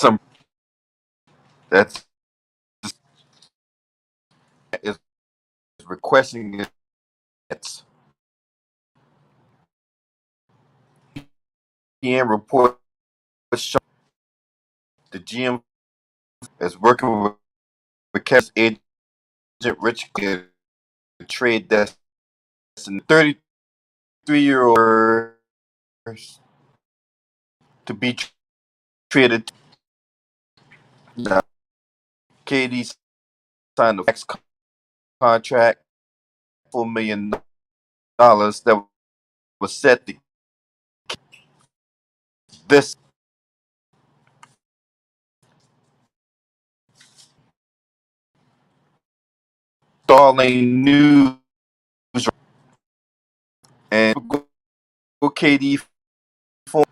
some that's is requesting it. PM report showing the GM is working with Kev's agent Rich to trade that's in 33-year-old to be traded. Now, KD signed the next contract, $4 million that was set to this stalling news and KD form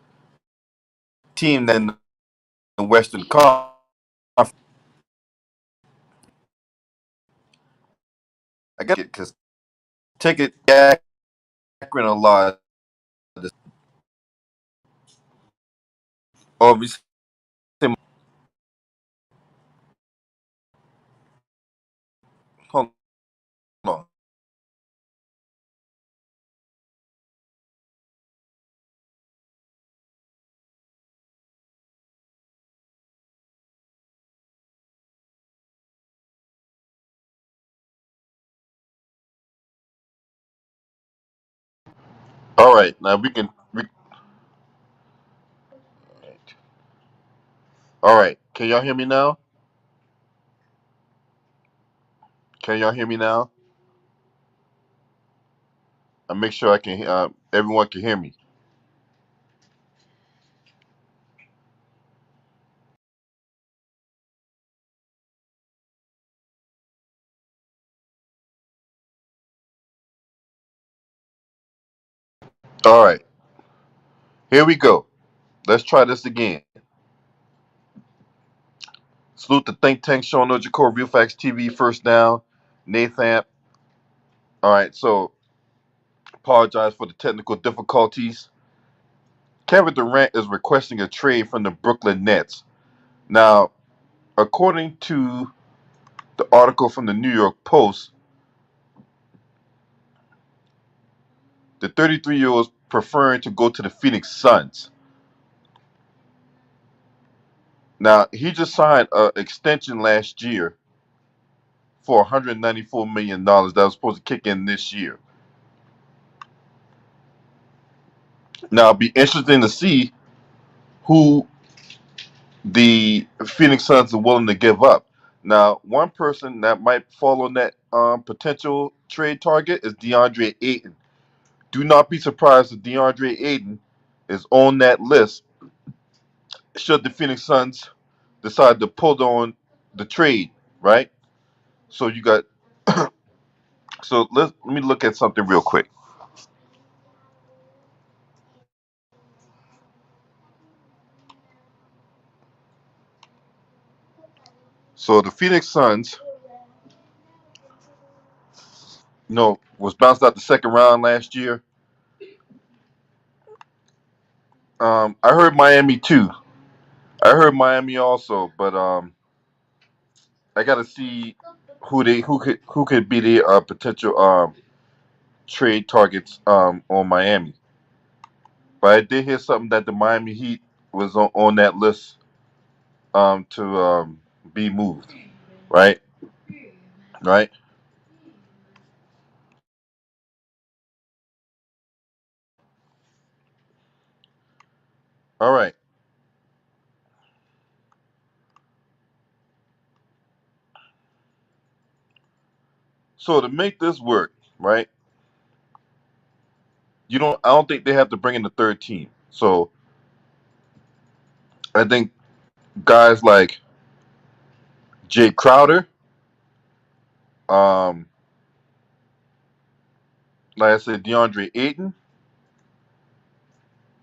team in the Western Conference. I get it because ticket Akron a lot. Obviously, hold on. All right, now we can. All right, can y'all hear me now? Can y'all hear me now? I make sure I can. Everyone can hear me. All right, here we go. Let's try this again. Salute the think tank showing no Jacob Real Facts TV. First down, Nathan. All right, so apologize for the technical difficulties. Kevin Durant is requesting a trade from the Brooklyn Nets. Now, according to the article from the New York Post, the 33-year-old is preferring to go to the Phoenix Suns. Now, he just signed an extension last year for $194 million that was supposed to kick in this year. Now, it'll be interesting to see who the Phoenix Suns are willing to give up. Now, one person that might fall on that potential trade target is DeAndre Ayton. Do not be surprised if DeAndre Ayton is on that list should the Phoenix Suns decide to pull on the trade, right? So you got so let me look at something real quick. So the Phoenix Suns, was bounced out the second round last year. I heard Miami too. I heard Miami also, but I got to see who could be the potential trade targets on Miami. But I did hear something that the Miami Heat was on that list to be moved. Right, right. All right. So to make this work, right? I don't think they have to bring in the third team. So I think guys like Jay Crowder, um, like I said, DeAndre Ayton,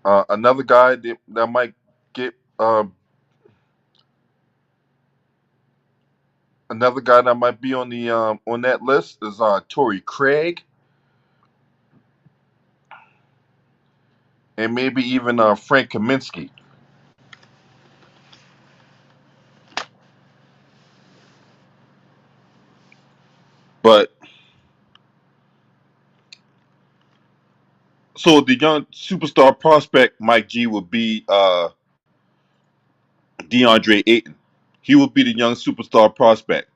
another guy that might get another guy that might be on that list is Torrey Craig, and maybe even Frank Kaminsky. But so the young superstar prospect Mike G would be DeAndre Ayton. He would be the young superstar prospect,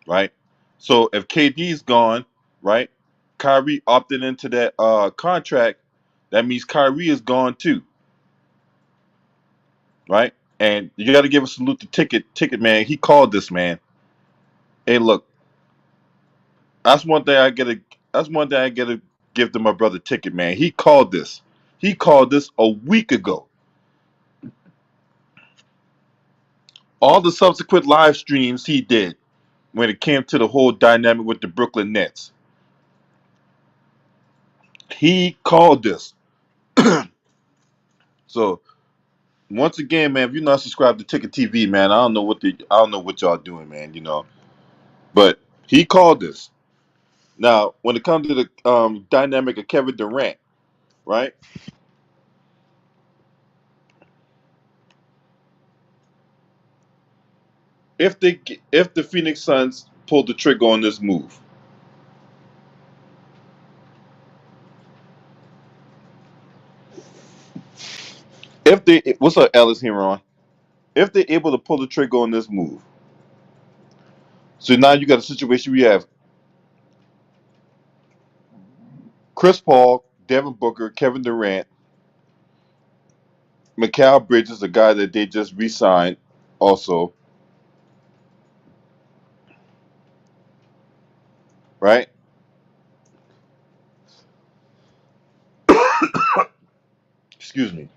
right? So if KD's gone, right, Kyrie opted into that contract, that means Kyrie is gone too, right? And you got to give a salute to Ticket Man. He called this, man. Hey, look, that's one thing I gotta. That's one thing I gotta give to my brother Ticket Man. He called this. He called this a week ago. All the subsequent live streams he did when it came to the whole dynamic with the Brooklyn Nets, he called this. So once again, man, if you're not subscribed to Ticket TV, man, I don't know what y'all doing, man. But he called this. Now, when it comes to the dynamic of Kevin Durant, right? If the Phoenix Suns pulled the trigger on this move, if they what's up, Alice Heron? If they're able to pull the trigger on this move, so now you got a situation where you have Chris Paul, Devin Booker, Kevin Durant, Mikal Bridges, a guy that they just re-signed, also, right? Excuse me.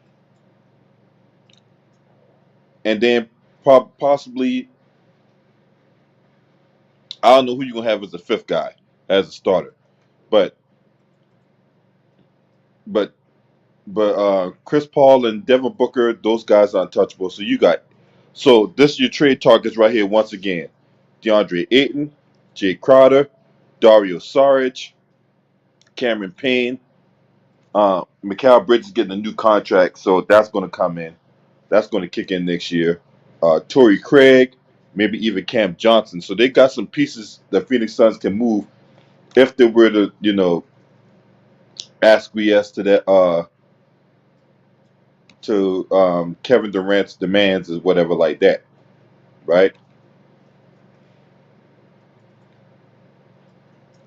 And then possibly, I don't know who you're gonna have as the fifth guy as a starter, but but Chris Paul and Devin Booker, those guys are untouchable. So this is your trade targets right here once again: DeAndre Ayton, Jay Crowder, Dario Saric, Cameron Payne. Mikal Bridges getting a new contract, so that's going to come in. That's going to kick in next year. Torrey Craig, maybe even Cam Johnson. So they got some pieces that Phoenix Suns can move if they were to, acquiesce to that, to Kevin Durant's demands or whatever like that, right?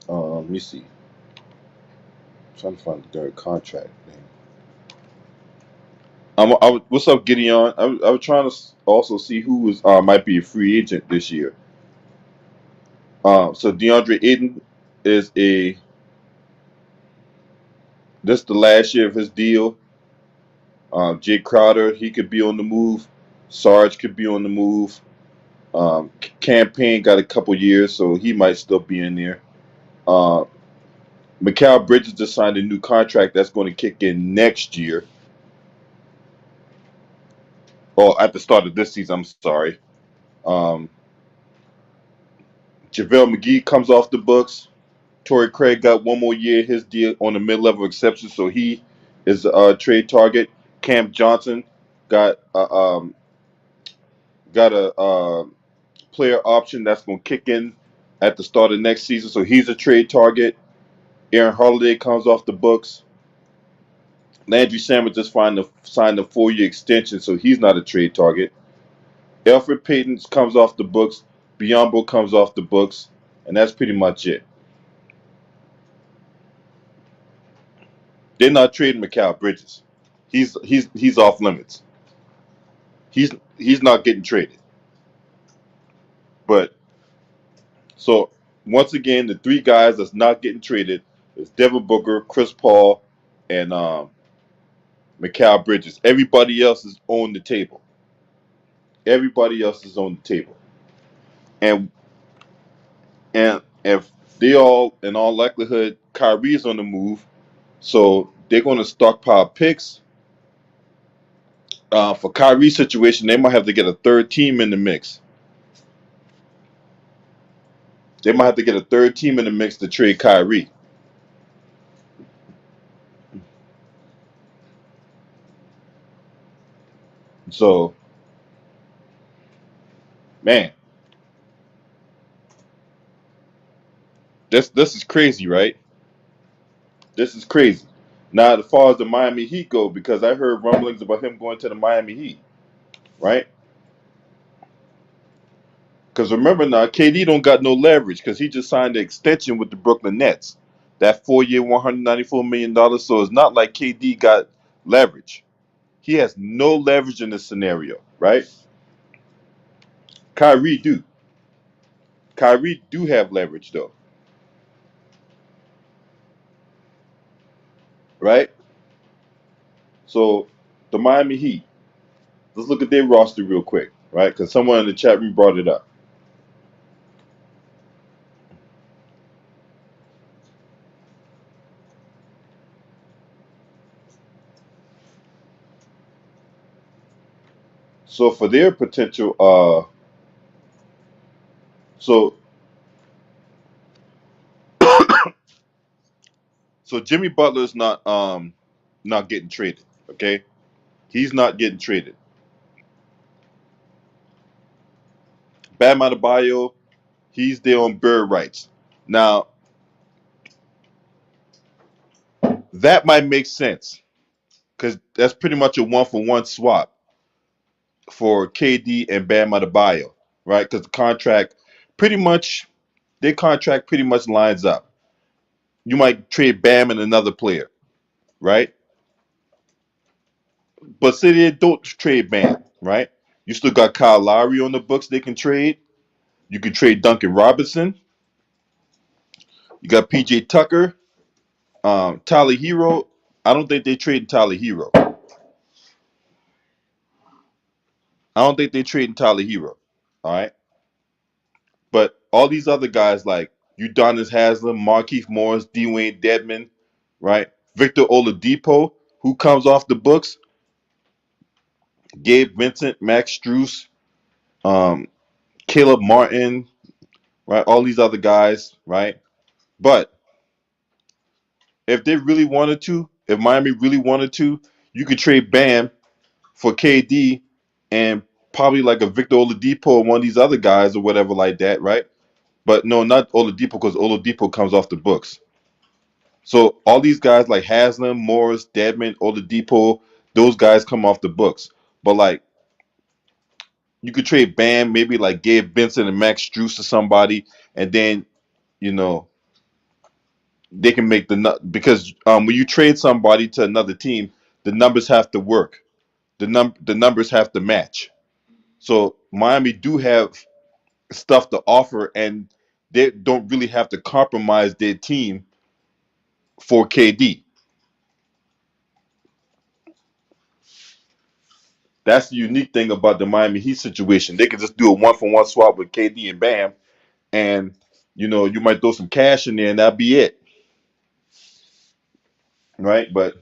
Let me see. I'm trying to find the third contract. Man. What's up, Gideon? I was trying to also see who was might be a free agent this year. So DeAndre Ayton is a this the last year of his deal. Jay Crowder, he could be on the move. Sarge could be on the move. Campaign got a couple years, so he might still be in there. Uh, Mikal Bridges just signed a new contract that's going to kick in next year, or at the start of this season. I'm sorry. Um, JaVale McGee comes off the books. Torrey Craig got one more year his deal on the mid-level exception, so he is a trade target. Cam Johnson got a player option that's going to kick in at the start of next season, so he's a trade target. Aaron Holiday comes off the books. Landry Sanders just signed a 4-year extension, so he's not a trade target. Alfred Payton comes off the books. Biombo comes off the books, and that's pretty much it. They're not trading Mikal Bridges. He's off limits. He's not getting traded. But so once again, the three guys that's not getting traded is Devin Booker, Chris Paul, and Mikal Bridges. Everybody else is on the table. Everybody else is on the table. And if they all, in all likelihood, Kyrie's on the move, so they're going to stockpile picks. For Kyrie's situation, they might have to get a third team in the mix. They might have to get a third team in the mix to trade Kyrie. So, man, This is crazy, right? This is crazy. Now, as far as the Miami Heat go, because I heard rumblings about him going to the Miami Heat, right? Because remember now, KD don't got no leverage because he just signed an extension with the Brooklyn Nets. That 4 year, $194 million. So it's not like KD got leverage. He has no leverage in this scenario, right? Kyrie do. Kyrie do have leverage though, right? So the Miami Heat. Let's look at their roster real quick, right? Because someone in the chat room brought it up. So for their potential, so so Jimmy Butler's not getting traded. Okay, he's not getting traded. Bam Adebayo, he's there on bird rights. Now that might make sense because that's pretty much a 1-for-1 swap for KD and Bam Adebayo, right? Because the contract pretty much their contract pretty much lines up. You might trade Bam and another player, right? But say they don't trade Bam, right? You still got Kyle Lowry on the books they can trade. You can trade Duncan Robinson. You got PJ Tucker, Tyler Hero. I don't think they trade Tyler Hero. I don't think they trading Tyler Hero. All right. But all these other guys like Udonis Haslam, Markeith Morris, Dwayne Dedman, right? Victor Oladipo, who comes off the books, Gabe Vincent, Max Struess, um, Caleb Martin, right? All these other guys, right? But if they really wanted to, if Miami really wanted to, you could trade Bam for KD and probably like a Victor Oladipo or one of these other guys or whatever like that, right? But no, not Oladipo because Oladipo comes off the books. So all these guys like Haslam, Morris, Dedman, Oladipo, those guys come off the books. But like you could trade Bam, maybe like Gabe Vincent and Max Struess to somebody, and then you know they can make because when you trade somebody to another team, the numbers have to work. The numbers have to match. So Miami do have stuff to offer, and they don't really have to compromise their team for KD. That's the unique thing about the Miami Heat situation. They can just do a 1-for-1 swap with KD and Bam, and you might throw some cash in there, and that'll be it, right? But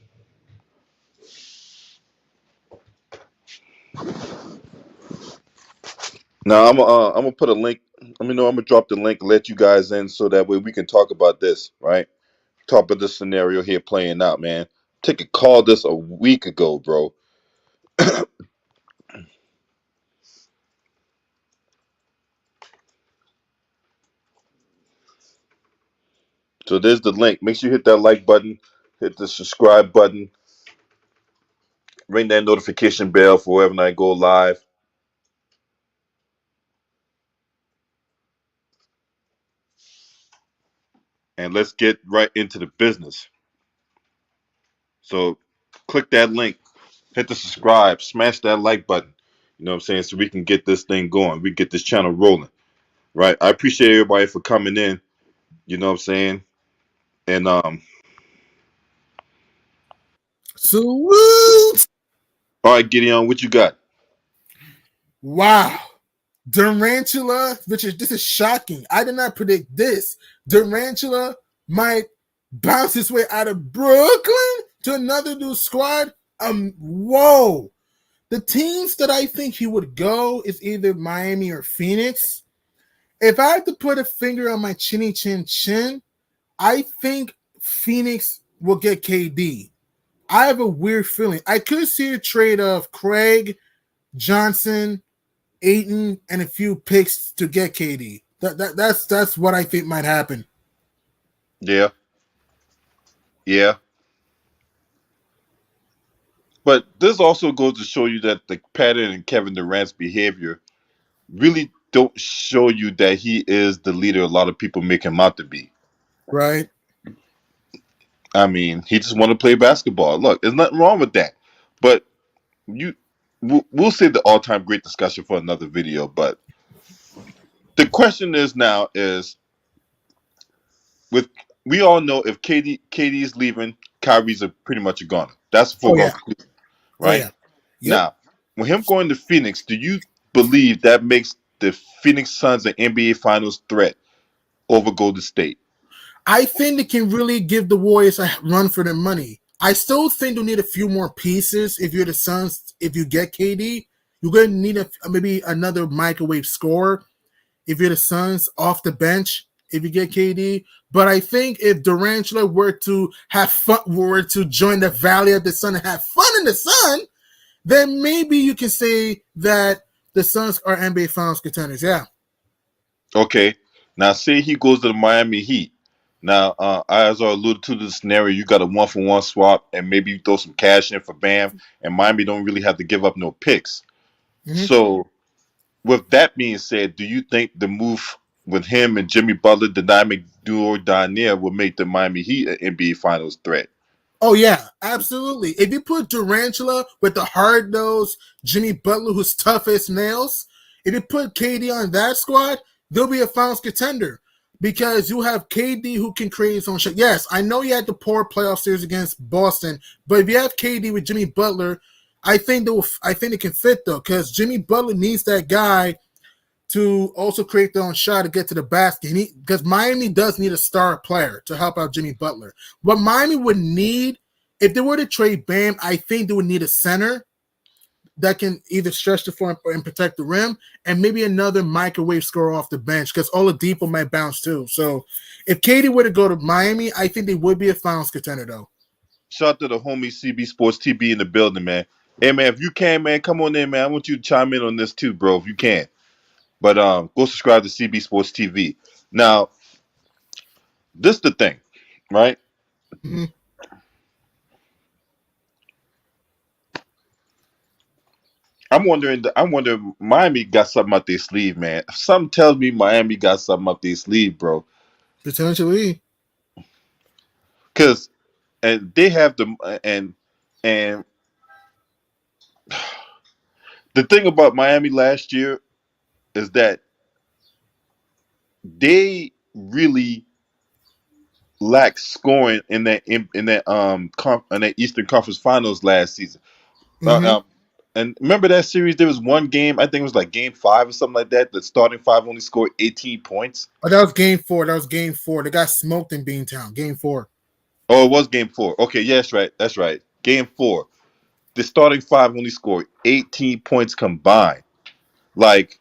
now I'm gonna put a link. Let me know. I'm gonna drop the link, let you guys in, so that way we can talk about this, right? Talk about this scenario here playing out, man. Take a call this a week ago, bro. So there's the link. Make sure you hit that like button, hit the subscribe button, ring that notification bell for whenever I go live, and let's get right into the business. So click that link, hit the subscribe, smash that like button. You know what I'm saying? So we can get this thing going. We get this channel rolling. Right. I appreciate everybody for coming in. You know what I'm saying? And Salute! all right, Gideon, what you got? Wow. Durantula, Richard, this is shocking. I did not predict this. Durantula might bounce his way out of Brooklyn to another new squad. Whoa. The teams that I think he would go is either Miami or Phoenix. If I had to put a finger on my chinny chin chin, I think Phoenix will get KD. I have a weird feeling. I could see a trade of Craig, Johnson, Aiton, and a few picks to get KD. That's what I think might happen. Yeah, yeah. But this also goes to show you that the pattern in Kevin Durant's behavior really don't show you that he is the leader a lot of people make him out to be. Right? I mean, he just want to play basketball. Look, there's nothing wrong with that. But you, we'll save the all-time great discussion for another video. But the question is now is with we all know if KD is leaving, Kyrie's pretty much a goner. That's a Oh foregone yeah. conclusion, Oh right? yeah. Yep. Now, with him going to Phoenix, do you believe that makes the Phoenix Suns an NBA Finals threat over Golden State? I think they can really give the Warriors a run for their money. I still think they'll need a few more pieces if you're the Suns. If you get KD, you're going to need maybe another microwave scorer. If you're the Suns off the bench, if you get KD. But I think if Durantula were to have fun, were to join the Valley of the Sun and have fun in the sun, then maybe you can say that the Suns are NBA Finals contenders. Yeah. Okay. Now, say he goes to the Miami Heat. Now, as I alluded to the scenario, you got a 1-for-1 swap, and maybe you throw some cash in for Bam, and Miami don't really have to give up no picks. Mm-hmm. So, with that being said, do you think the move with him and Jimmy Butler, the dynamic duo down there, will make the Miami Heat an NBA Finals threat? Oh yeah, absolutely. If you put Durantula with the hard nosed Jimmy Butler, who's tough as nails, if you put KD on that squad, they'll be a finals contender because you have KD who can create his own shot. Yes, I know you had the poor playoff series against Boston, but if you have KD with Jimmy Butler, I think it can fit though because Jimmy Butler needs that guy to also create their own shot to get to the basket. Because Miami does need a star player to help out Jimmy Butler. What Miami would need, if they were to trade Bam, I think they would need a center that can either stretch the floor and protect the rim, and maybe another microwave scorer off the bench because Oladipo might bounce too. So if Katie were to go to Miami, I think they would be a finals contender though. Shout out to the homie CB Sports TB in the building, man. Hey, man, if you can, man, come on in, man. I want you to chime in on this too, bro, if you can. But go subscribe to CB Sports TV. Now, this the thing, right? Mm-hmm. I'm wondering. Miami got something up their sleeve, man. Something tells me Miami got something up their sleeve, bro. Potentially. Cause and they have and the thing about Miami last year is that they really lacked scoring in that Eastern Conference Finals last season. Mm-hmm. And remember that series? There was one game, I think it was like Game 5 or something like that. The starting five only scored 18 points. Oh, that was game four. That was game four. They got smoked in Beantown. Game four. Oh, it was Game 4. Okay, yeah, that's right. That's right. Game 4. The starting five only scored 18 points combined. Like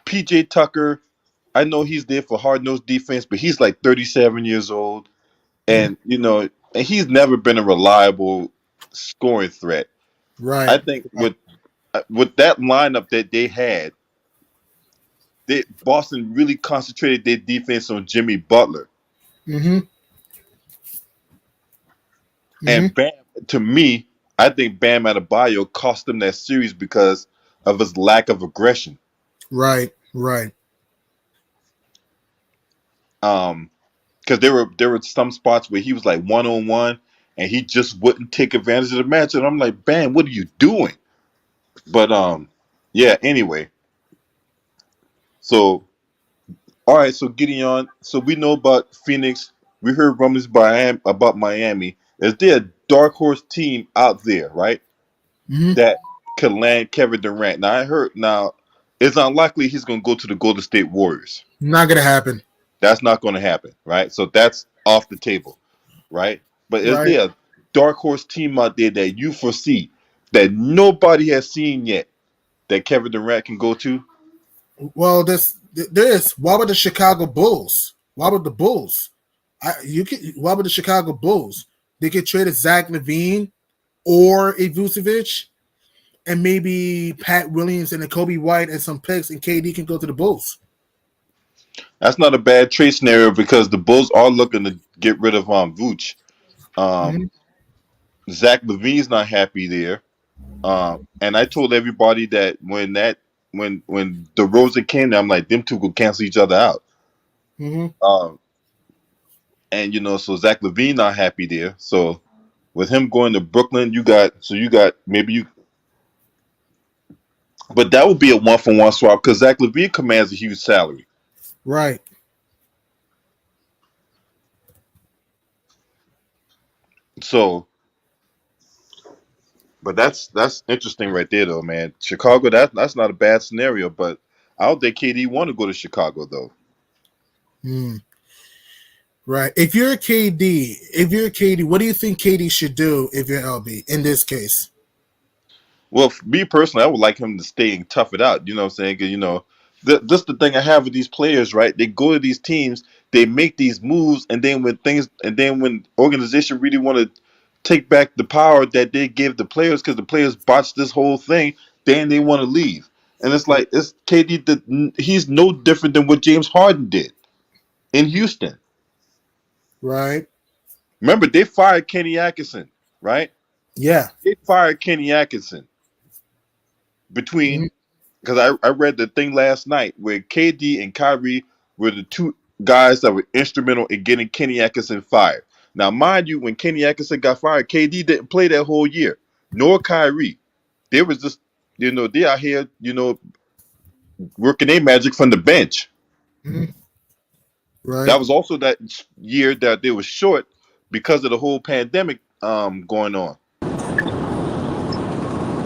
PJ Tucker, I know he's there for hard nosed defense, but he's like 37 years old, Mm-hmm. and and he's never been a reliable scoring threat. I Right. think with that lineup that they had, Boston really concentrated their defense on Jimmy Butler. Mm-hmm. Mm-hmm. And Bam, to me, I think Bam Adebayo cost them that series because of his lack of aggression. Right. Right. Because there were some spots where he was like 1-on-1 and he just wouldn't take advantage of the match, and I'm like, Bam, what are you doing? But yeah. Anyway, so all right, so Gideon, so we know about Phoenix. We heard rumors about Miami. Is there a dark horse team out there, right, Mm-hmm. that could land Kevin Durant? Now I heard it's unlikely he's going to go to the Golden State Warriors. Not gonna happen. That's not going to happen, right? So that's off the table, right? But is Right. there a dark horse team out there that you foresee that nobody has seen yet that Kevin Durant can go to? Well, this. Why would the Chicago Bulls? Why would the Bulls? Why would the Chicago Bulls? They could trade a Zach LaVine or a Vucevic, and maybe Pat Williams and a Kobe White and some picks, and KD can go to the Bulls. That's not a bad trade scenario because the Bulls are looking to get rid of Vooch. Um, Mm-hmm. Zach Levine's not happy there. And I told everybody that when DeRozan came there, I'm like them two could cancel each other out. Mm-hmm. Um, and so Zach Levine not happy there. So with him going to Brooklyn, you got maybe you, but that would be a 1-for-1 swap because Zach Levine commands a huge salary. Right. So, but that's interesting right there, though, man. Chicago, that's not a bad scenario, but I don't think KD want to go to Chicago though. Mm. Right. If you're KD, what do you think KD should do if you're LB in this case? Well, for me personally, I would like him to stay and tough it out. You know what I'm saying? Because that's the thing I have with these players, right? They go to these teams, they make these moves, and then when organization really want to take back the power that they give the players, because the players botched this whole thing, then they want to leave. And it's like it's KD that he's no different than what James Harden did in Houston. Right. Remember, they fired Kenny Atkinson, right? Yeah. They fired Kenny Atkinson between Mm-hmm. because I read the thing last night where KD and Kyrie were the two guys that were instrumental in getting Kenny Atkinson fired. Now, mind you, when Kenny Atkinson got fired, KD didn't play that whole year, nor Kyrie. They was just, they out here, working their magic from the bench. Mm-hmm. Right. That was also that year that they were short because of the whole pandemic going on.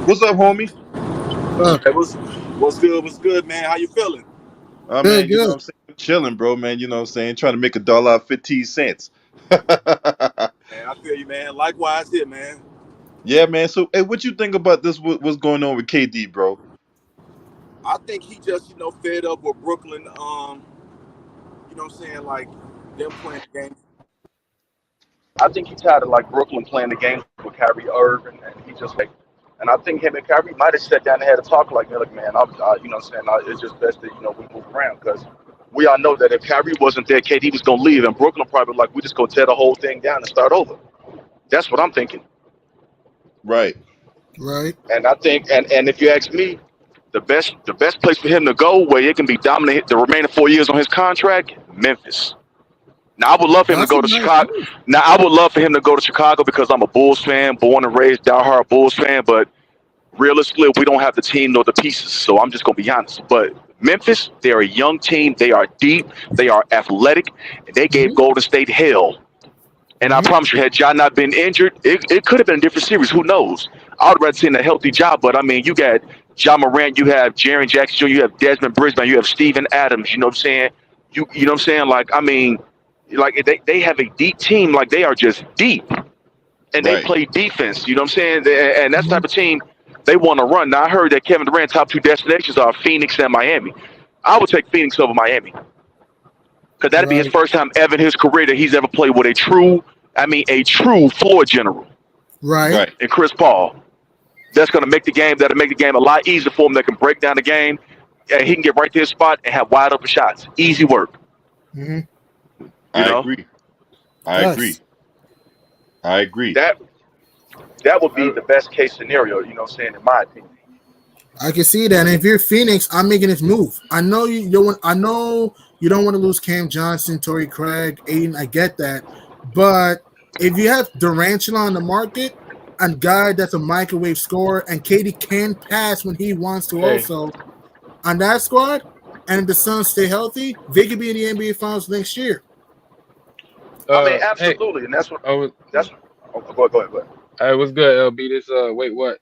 What's up, homie? Uh, Hey, what's good? What's good, man? How you feeling? good. Man, you know what Good. I'm saying? Chilling, bro, man. You know what I'm saying? Trying to make $1 out of 15 cents. Man, I feel you, man. Likewise here, man. Yeah, man. So, hey, what you think about this? What's going on with KD, bro? I think he just, fed up with Brooklyn. What I'm saying, like them playing the game. I think he's tired of like Brooklyn playing the games with Kyrie Irving, and he just like, and I think him and Kyrie might have sat down and had a talk like, look, man, it's just best that we move around because we all know that if Kyrie wasn't there, KD was gonna leave, and Brooklyn probably like we just gonna tear the whole thing down and start over. That's what I'm thinking. Right. Right. And I think, and if you ask me, the best place for him to go where it can be dominant the remaining 4 years on his contract, Memphis. Now I would love for him to That's a go to nice Chicago. move. Now I would love for him to go to Chicago because I'm a Bulls fan, born and raised, diehard Bulls fan. But realistically, we don't have the team nor the pieces, so I'm just gonna be honest. But Memphis, they're a young team. They are deep. They are athletic. And they gave Mm-hmm. Golden State hell. And I Mm-hmm. promise you, had John not been injured, it could have been a different series. Who knows? I would rather seen a healthy job, but I mean, you got John Morant, you have Jaren Jackson Jr., you have Desmond Brisbane, you have Steven Adams. You know what I'm saying? You know what I'm saying? Like I mean, like they have a deep team. Like they are just deep, and they Right. play defense. You know what I'm saying? And that's the Mm-hmm. type of team they want to run. Now I heard that Kevin Durant's top two destinations are Phoenix and Miami. I would take Phoenix over Miami because that'd be his Right. first time ever in his career that he's ever played with a true floor general Right. Right. and Chris Paul. That's going to make the game. That'll make the game a lot easier for him. That can break down the game, and he can get right to his spot and have wide open shots. Easy work. Mm-hmm. You I know agree. I agree. Yes. I agree. that that would be I, the best case scenario. You know what I'm saying? In my opinion. I can see that. And if you're Phoenix, I'm making this move. I know you don't want. I know you don't want to lose Cam Johnson, Torrey Craig, Aiden. I get that, but if you have Durantula on the market, a guy that's a microwave scorer, and Katie can pass when he wants to, hey, also on that squad, and if the Suns stay healthy, they could be in the NBA Finals next year. I mean, hey, absolutely, and that's what I was, that's. Oh, go ahead. hey, what's good, LB? This, wait, what?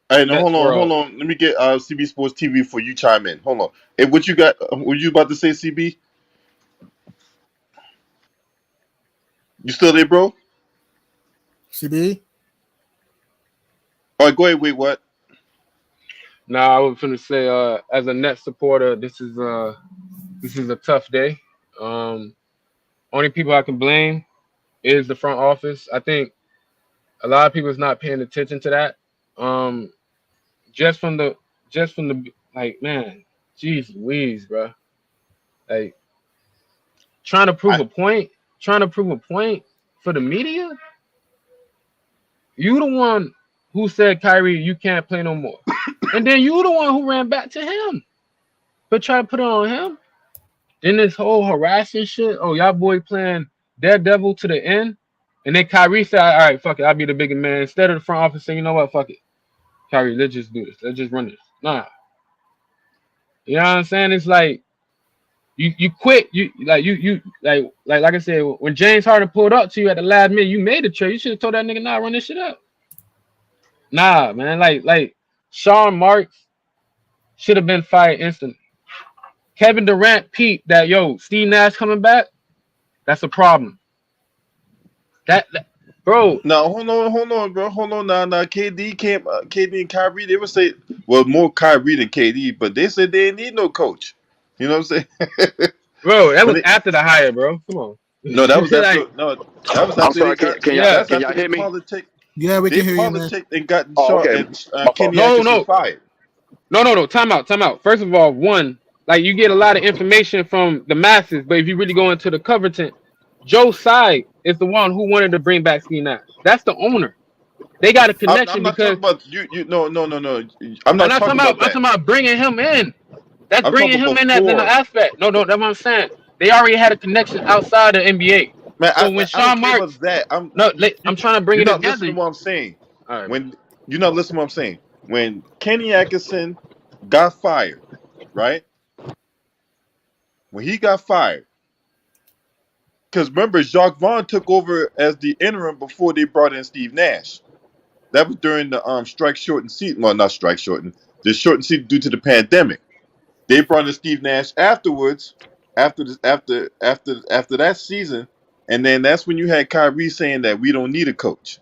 Hey, no, Nets hold World. on. Let me get CB Sports TV before you chime in. Hold on. Hey, what you got? What you about to say, CB? You still there, bro? CB, All right, go ahead. Wait, what? Now, I was gonna say, as a Nets supporter, this is a tough day. Um, Only people I can blame is the front office. I think a lot of people is not paying attention to that. Um, just from the, like, man, jeez Louise, bro. Like trying to prove a point for the media. You the one who said, Kyrie, you can't play no more. And then you the one who ran back to him. But try to put it on him. Then this whole harassing shit. Oh, y'all boy playing Daredevil to the end. And then Kyrie said, all right, fuck it. I'll be the bigger man. Instead of the front office saying, you know what, fuck it. Kyrie, let's just do this. Let's just run this. Nah. You know what I'm saying? It's like you quit. You like I said, when James Harden pulled up to you at the last minute, you made a trade. You should have told that nigga, nah, run this shit up. Nah, man. Like Sean Marks should have been fired instantly. Kevin Durant peeped that, yo, Steve Nash coming back. That's a problem. That bro. No, hold on, bro. Hold on now. KD came. KD and Kyrie. They would say, well, more Kyrie than KD, but they said they didn't need no coach. You know what I'm saying? Bro, that was after the hire, bro. Come on. No, that was after. No, that was after. I'm sorry. Can y'all hear me? Yeah, we can hear you, man. And got Kenny No. fired. No. Time out. First of all, one, like you get a lot of information from the masses, but if you really go into the content, Joe Tsai is the one who wanted to bring back Steve Nash. That's the owner. They got a connection I'm not because talking about you. No. I'm not talking about that. I'm talking about bringing him in. That's bringing him in as an aspect. No, that's what I'm saying. They already had a connection outside the NBA. Man, so when Sean Marks, I'm trying to bring it together. You're not listening to what I'm saying. Right. When you're not listening to what I'm saying. When Kenny Atkinson got fired, right? When he got fired, because remember, Jacques Vaughn took over as the interim before they brought in Steve Nash. That was during the strike shortened season. Well, not strike shortened. The shortened season due to the pandemic. They brought in Steve Nash afterwards, after that season, and then that's when you had Kyrie saying that we don't need a coach.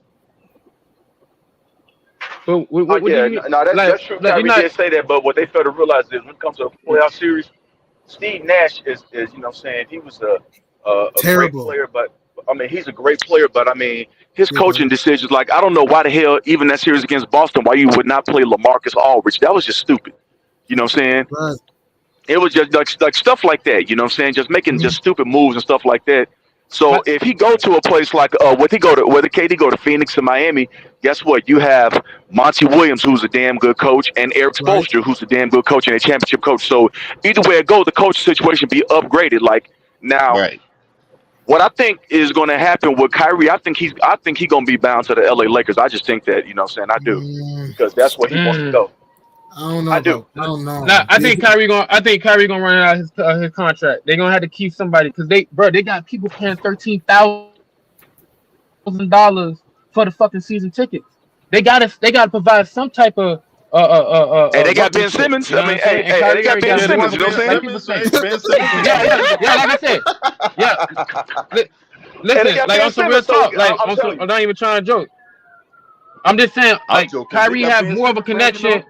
But that's true. Kyrie did say that, but what they fail to realize is when it comes to a playoff series, Steve Nash is you know what I'm saying, he was a great player, but I mean he's a great player, but I mean his coaching decisions, like I don't know why the hell even that series against Boston, why you would not play LaMarcus Aldridge. That was just stupid. You know what I'm saying? Right. It was just like stuff like that, you know what I'm saying? Just making just stupid moves and stuff like that. So if he go to a place like whether KD go to Phoenix or Miami, guess what? You have Monty Williams, who's a damn good coach, and Eric Spoelstra, who's a damn good coach and a championship coach. So either way it goes, the coach situation be upgraded. Like now, what I think is going to happen with Kyrie, I think he's going to be bound to the LA Lakers. I just think that, you know what I'm saying? I do, because that's where he wants to go. I don't know. I do. I don't know. Nah, I think Kyrie gonna run out his contract. They're gonna have to keep somebody because they got people paying $13,000 for the fucking season tickets. They gotta provide some type of Hey, they got Ben Simmons. You know I mean, hey, they got Ben Simmons. You know what I'm saying? Yeah, like I said, yeah. Listen, like on some real talk, like I'm not even trying to joke. I'm just saying, like Kyrie have more of a connection.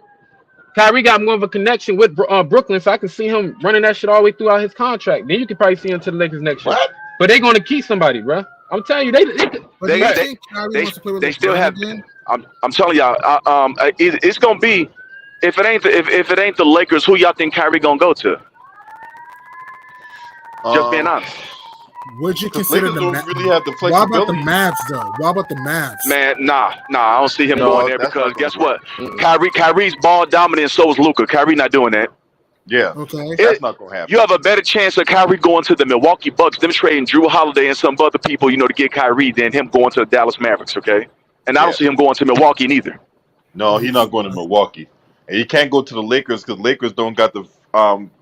Kyrie got more of a connection with Brooklyn, so I can see him running that shit all the way throughout his contract. Then you could probably see him to the Lakers next year. But they're going to keep somebody, bro. I'm telling you, they still have. I'm telling y'all, it's going to be if it ain't the Lakers, who y'all think Kyrie gonna go to? Just being honest. Would you consider the Mavs? Really have the Why about the Mavs though? Why about the Mavs? Man, nah, I don't see him going there because guess what? Kyrie's ball dominant, so is Luka. Kyrie not doing that. Yeah, okay, that's not gonna happen. You have a better chance of Kyrie going to the Milwaukee Bucks, them trading Drew Holiday and some other people, to get Kyrie, than him going to the Dallas Mavericks. Okay, and I don't see him going to Milwaukee neither. No, he's not going to Milwaukee, and he can't go to the Lakers because Lakers don't got the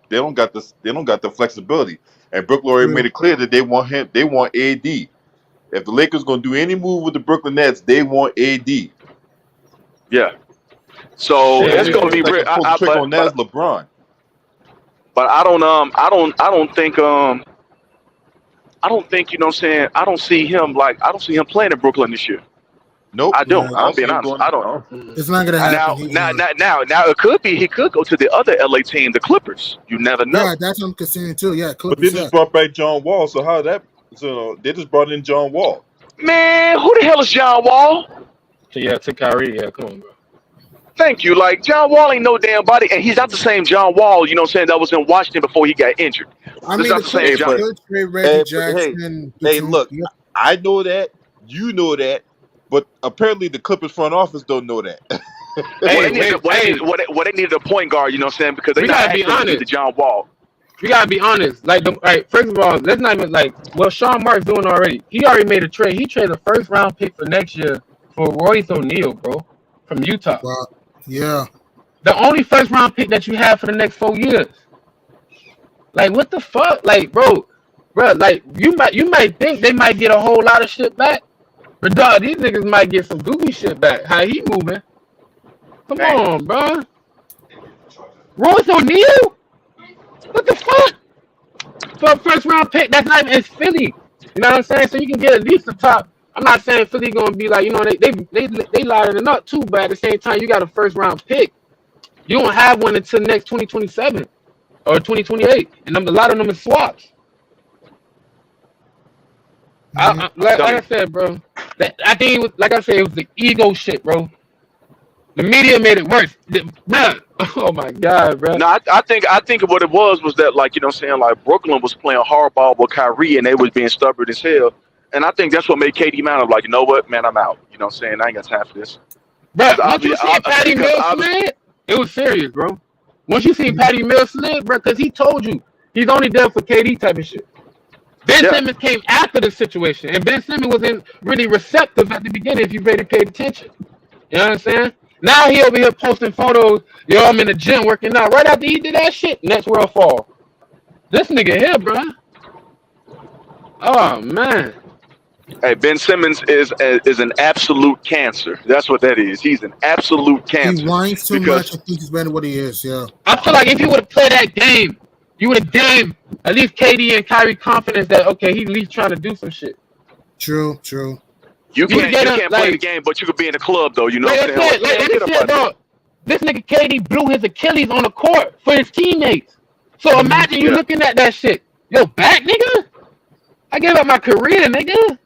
they don't got the flexibility. And Brooklyn already made it clear that they want him. They want AD. If the Lakers gonna do any move with the Brooklyn Nets, they want AD. Yeah. So it's gonna be real. That's LeBron. But I don't think you know what I'm saying. I don't see him playing in Brooklyn this year. Nope. I don't. I'm being honest. I don't. It's not gonna happen. Now it could be he could go to the other LA team, the Clippers. You never know. Yeah, that's what I'm considering too. Yeah, Clippers. But they just brought back John Wall. So how that? So they just brought in John Wall. Man, who the hell is John Wall? Yeah, to Kyrie. Yeah, come on, bro. Thank you. Like John Wall ain't no damn body, and he's not the same John Wall. You know what I'm saying? That was in Washington before he got injured. I This is mean, not the the same Hey, Clippers John. but could trade Reggie hey, but hey, Jackson hey, between. look, I know that, you know that, but apparently the Clippers front office don't know that. Hey, wait, hey, They needed a point guard. You know what I'm saying? Because they we not gotta be asking him to be the honest. John Wall. We gotta be honest. Like, first of all, let's not even like what Sean Mark's doing already. He already made a trade. He traded a first round pick for next year for Royce O'Neal, bro, from Utah. Well, yeah. The only first round pick that you have for the next 4 years. Like, what the fuck? Like, bro, like you might think they might get a whole lot of shit back, but dog, these niggas might get some goofy shit back. How he moving? Come on, bro. Royce O'Neal? What the fuck? For a first round pick, that's not even, it's Philly. You know what I'm saying? So you can get at least the top. I'm not saying Philly gonna be like, you know, they lining it up too, but at the same time, you got a first round pick. You don't have one until next 2027 or 2028, and a lot of them is swaps. Like I said, bro, I think it was, like I said, it was the ego shit, bro. The media made it worse. Man, oh my god, bro. No, I think what it was that, like, you know what I'm saying, like Brooklyn was playing hardball with Kyrie and they was being stubborn as hell. And I think that's what made KD mad. I'm like, you know what, man, I'm out. You know what I'm saying? I ain't got time for this. Bro, once you see Patty Mills slid, it was serious, bro. Once you see Patty Mills slid, bro, because he told you he's only there for KD type of shit. Ben Simmons came after the situation, and Ben Simmons wasn't really receptive at the beginning if you really paid attention. You know what I'm saying? Now he over here posting photos. Yo, I'm in the gym working out. Right after he did that shit, next world fall. This nigga here, bro. Oh man. Hey, Ben Simmons is an absolute cancer. That's what that is. He's an absolute cancer. He whines too much and thinks he's better than what he is. Yeah. I feel like if you would have played that game, you would have given at least KD and Kyrie confidence that okay, he's at least trying to do some shit. True. You can't play the game, but you could be in the club though. You know what I'm saying? This nigga KD blew his Achilles on the court for his teammates. So imagine you looking at that shit. Yo, back, nigga. I gave up my career, nigga.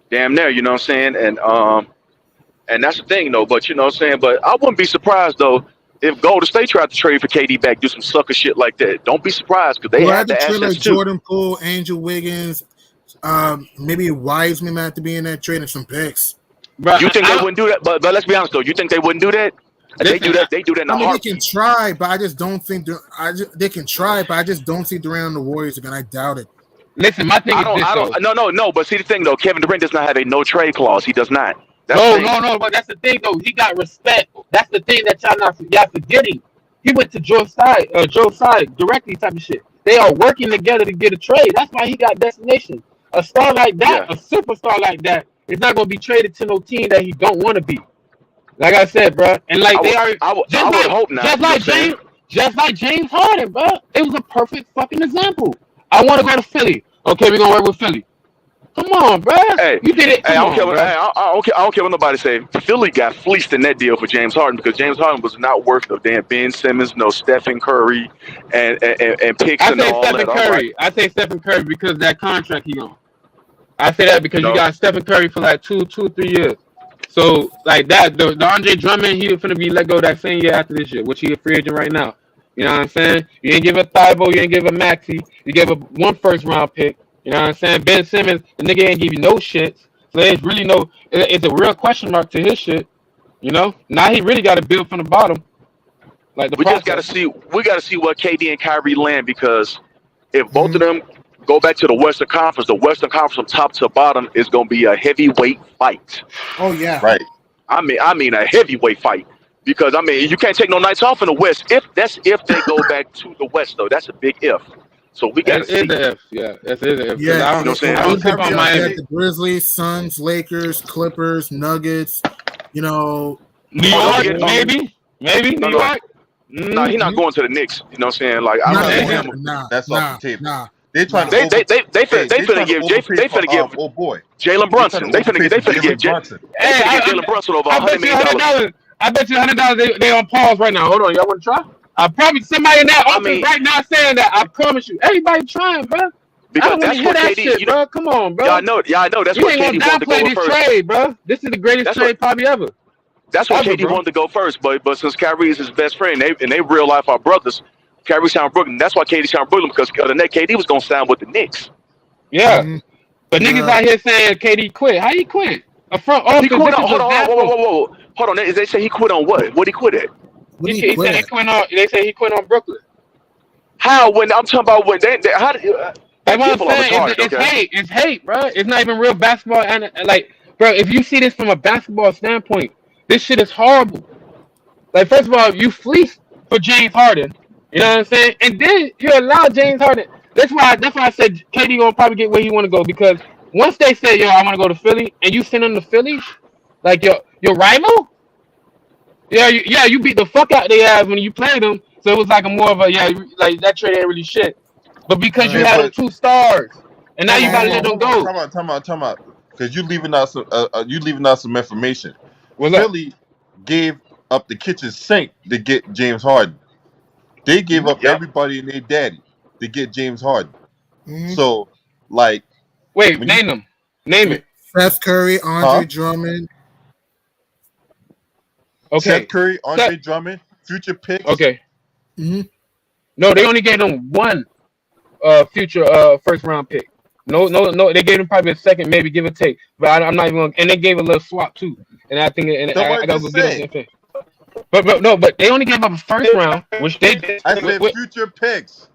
Damn near, you know what I'm saying? And that's the thing though, but you know what I'm saying? But I wouldn't be surprised though if Golden State tried to trade for KD back, do some sucker shit like that. Don't be surprised because they have the assets like too. Jordan Poole, Andrew Wiggins, maybe Wiseman might have to be in that trade and some picks. Bro, you think they wouldn't do that? But let's be honest though, you think they wouldn't do that? They do that in a heartbeat. They can try, but I just don't think they can try, but I just don't see Durant and the Warriors again. I doubt it. Listen, my thing No. But see, the thing though, Kevin Durant does not have a no trade clause. He does not. No. But that's the thing though. He got respect. That's the thing that y'all forgetting. He went to Joe's side directly type of shit. They are working together to get a trade. That's why he got destination. A star like that, a superstar like that, is not gonna be traded to no team that he don't want to be. Like I said, bro, and like I would hope not. Just like James Harden, bro. It was a perfect fucking example. I want to go to Philly. Okay, we're gonna work with Philly. Come on, bro. Hey, you did it. I don't care what nobody say. Philly got fleeced in that deal for James Harden because James Harden was not worth no damn Ben Simmons, no Stephen Curry, and picks and all that. I say Stephen Curry because that contract he on. I say that because you got Stephen Curry for like 3 years. So like that, the Andre Drummond, he was finna be let go that same year after this year, which he a free agent right now. You know what I'm saying? You didn't give a Thibault, you didn't give a Maxey, you gave a 1 first round pick. You know what I'm saying? Ben Simmons, the nigga ain't give you no shit. So there's really it's a real question mark to his shit. You know? Now he really got to build from the bottom. Like we just gotta see where KD and Kyrie land because if both of them go back to the Western Conference from top to bottom is gonna be a heavyweight fight. Oh yeah. Right. I mean a heavyweight fight. Because I mean you can't take no nights off in the West if they go back to the West though. That's a big if. So we got to see. The F. Yeah, that's it. Yeah, you know what I'm saying? I don't tip on Miami. The Grizzlies, Suns, Lakers, Clippers, Nuggets. You know, New York, maybe New York. No, he's not going to the Knicks. You know what I'm saying? Like I don't know. That's off the table. They finna give oh boy Jalen Brunson. They finna give Jalen Brunson over $100 million. I bet you $100 they on pause right now. Hold on, y'all want to try? I probably somebody in that office right now saying that. I promise you, everybody trying, bro. Because that's what KD. Shit, bro. Come on, bro. Y'all know. That's what KD wanted to go this first. trade, bro. This is the greatest trade probably ever. That's what Ever, KD bro. wanted to go first, but since Kyrie is his best friend, they real life are brothers. Kyrie signed Brooklyn. That's why KD signed Brooklyn because the net KD was gonna sign with the Knicks. Yeah. Mm-hmm. But niggas Yeah. out here saying KD quit. How he quit? A front He office. quit This on. is an Hold on, hold on, example. whoa. Hold on. They say he quit on what? What he quit at? What did he He quit said he at? quit on. They say he quit on Brooklyn. How? When I'm talking about when they how did That's what I'm people are saying. retarded? It's Okay. hate. It's hate, bro. It's not even real basketball. And like, bro, if you see this from a basketball standpoint, this shit is horrible. Like, first of all, you fleece for James Harden. You know what I'm saying? And then you allow James Harden. That's why I said KD gonna probably get where he want to go because once they say, yo, I want to go to Philly, and you send him to Philly, like your rival, yeah, you beat the fuck out their ass when you played them. So it was like a more of a like that trade ain't really shit. But because you Hey, Right. had them but 2 stars, and now hold you on, about hold to let on, them hold on. go. Time out. Because you leaving out some information. What's up? Philly gave up the kitchen sink to get James Harden. They gave up Yep. everybody and their daddy to get James Harden. Mm-hmm. So, like, Wait, when you name them. Name it. Steph Curry, Andre huh? Drummond. Seth Okay. Curry, So, Andre Drummond, future picks. okay. Mm-hmm. No, they only gave them one future first round pick. No. They gave him probably a second, maybe give or take. But I'm not even. Gonna, and they gave a little swap too. And I think, and That's what I I gotta just go get them said. in. But no, but they only gave up a first round, which they. I said future picks.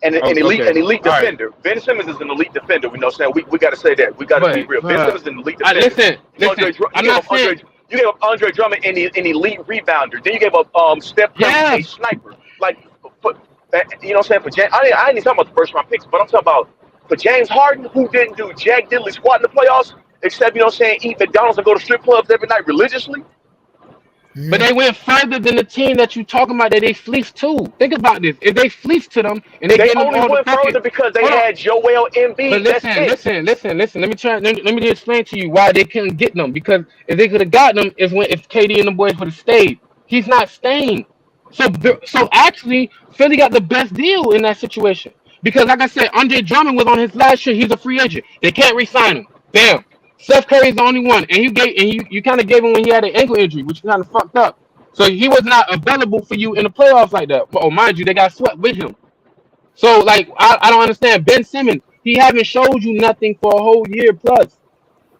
And an Okay. elite All right. defender. Ben Simmons is an elite defender. We know, saying we got to say that. We got to be But real. Ben Simmons is an elite I defender. listen. You I'm gave not up saying. Andre Drummond an elite rebounder. Then you gave up Steph Curry, a Yes. sniper. Like, for, you know what I'm saying? For James, I ain't talking about the first round picks, but I'm talking about for James Harden, who didn't do jack diddly squat in the playoffs, except you know what I'm saying, eat McDonald's and go to strip clubs every night religiously. But Mm-hmm. they went further than the team that you talking about that they fleeced too. Think about this. If they fleeced to them and they They gave them only all the went fucking further because they hold on. had Joel But Embiid. That's it. listen. Let me just explain to you why they couldn't get them. Because if they could have gotten them, if KD and the boys would have stayed. He's not staying. So actually, Philly got the best deal in that situation. Because like I said, Andre Drummond was on his last year. He's a free agent. They can't re-sign him. Bam. Steph Curry's the only one, and you kind of gave him when he had an ankle injury, which kind of fucked up. So he was not available for you in the playoffs like that. Oh, mind you, they got swept with him. So like I don't understand. Ben Simmons, he haven't showed you nothing for a whole year plus.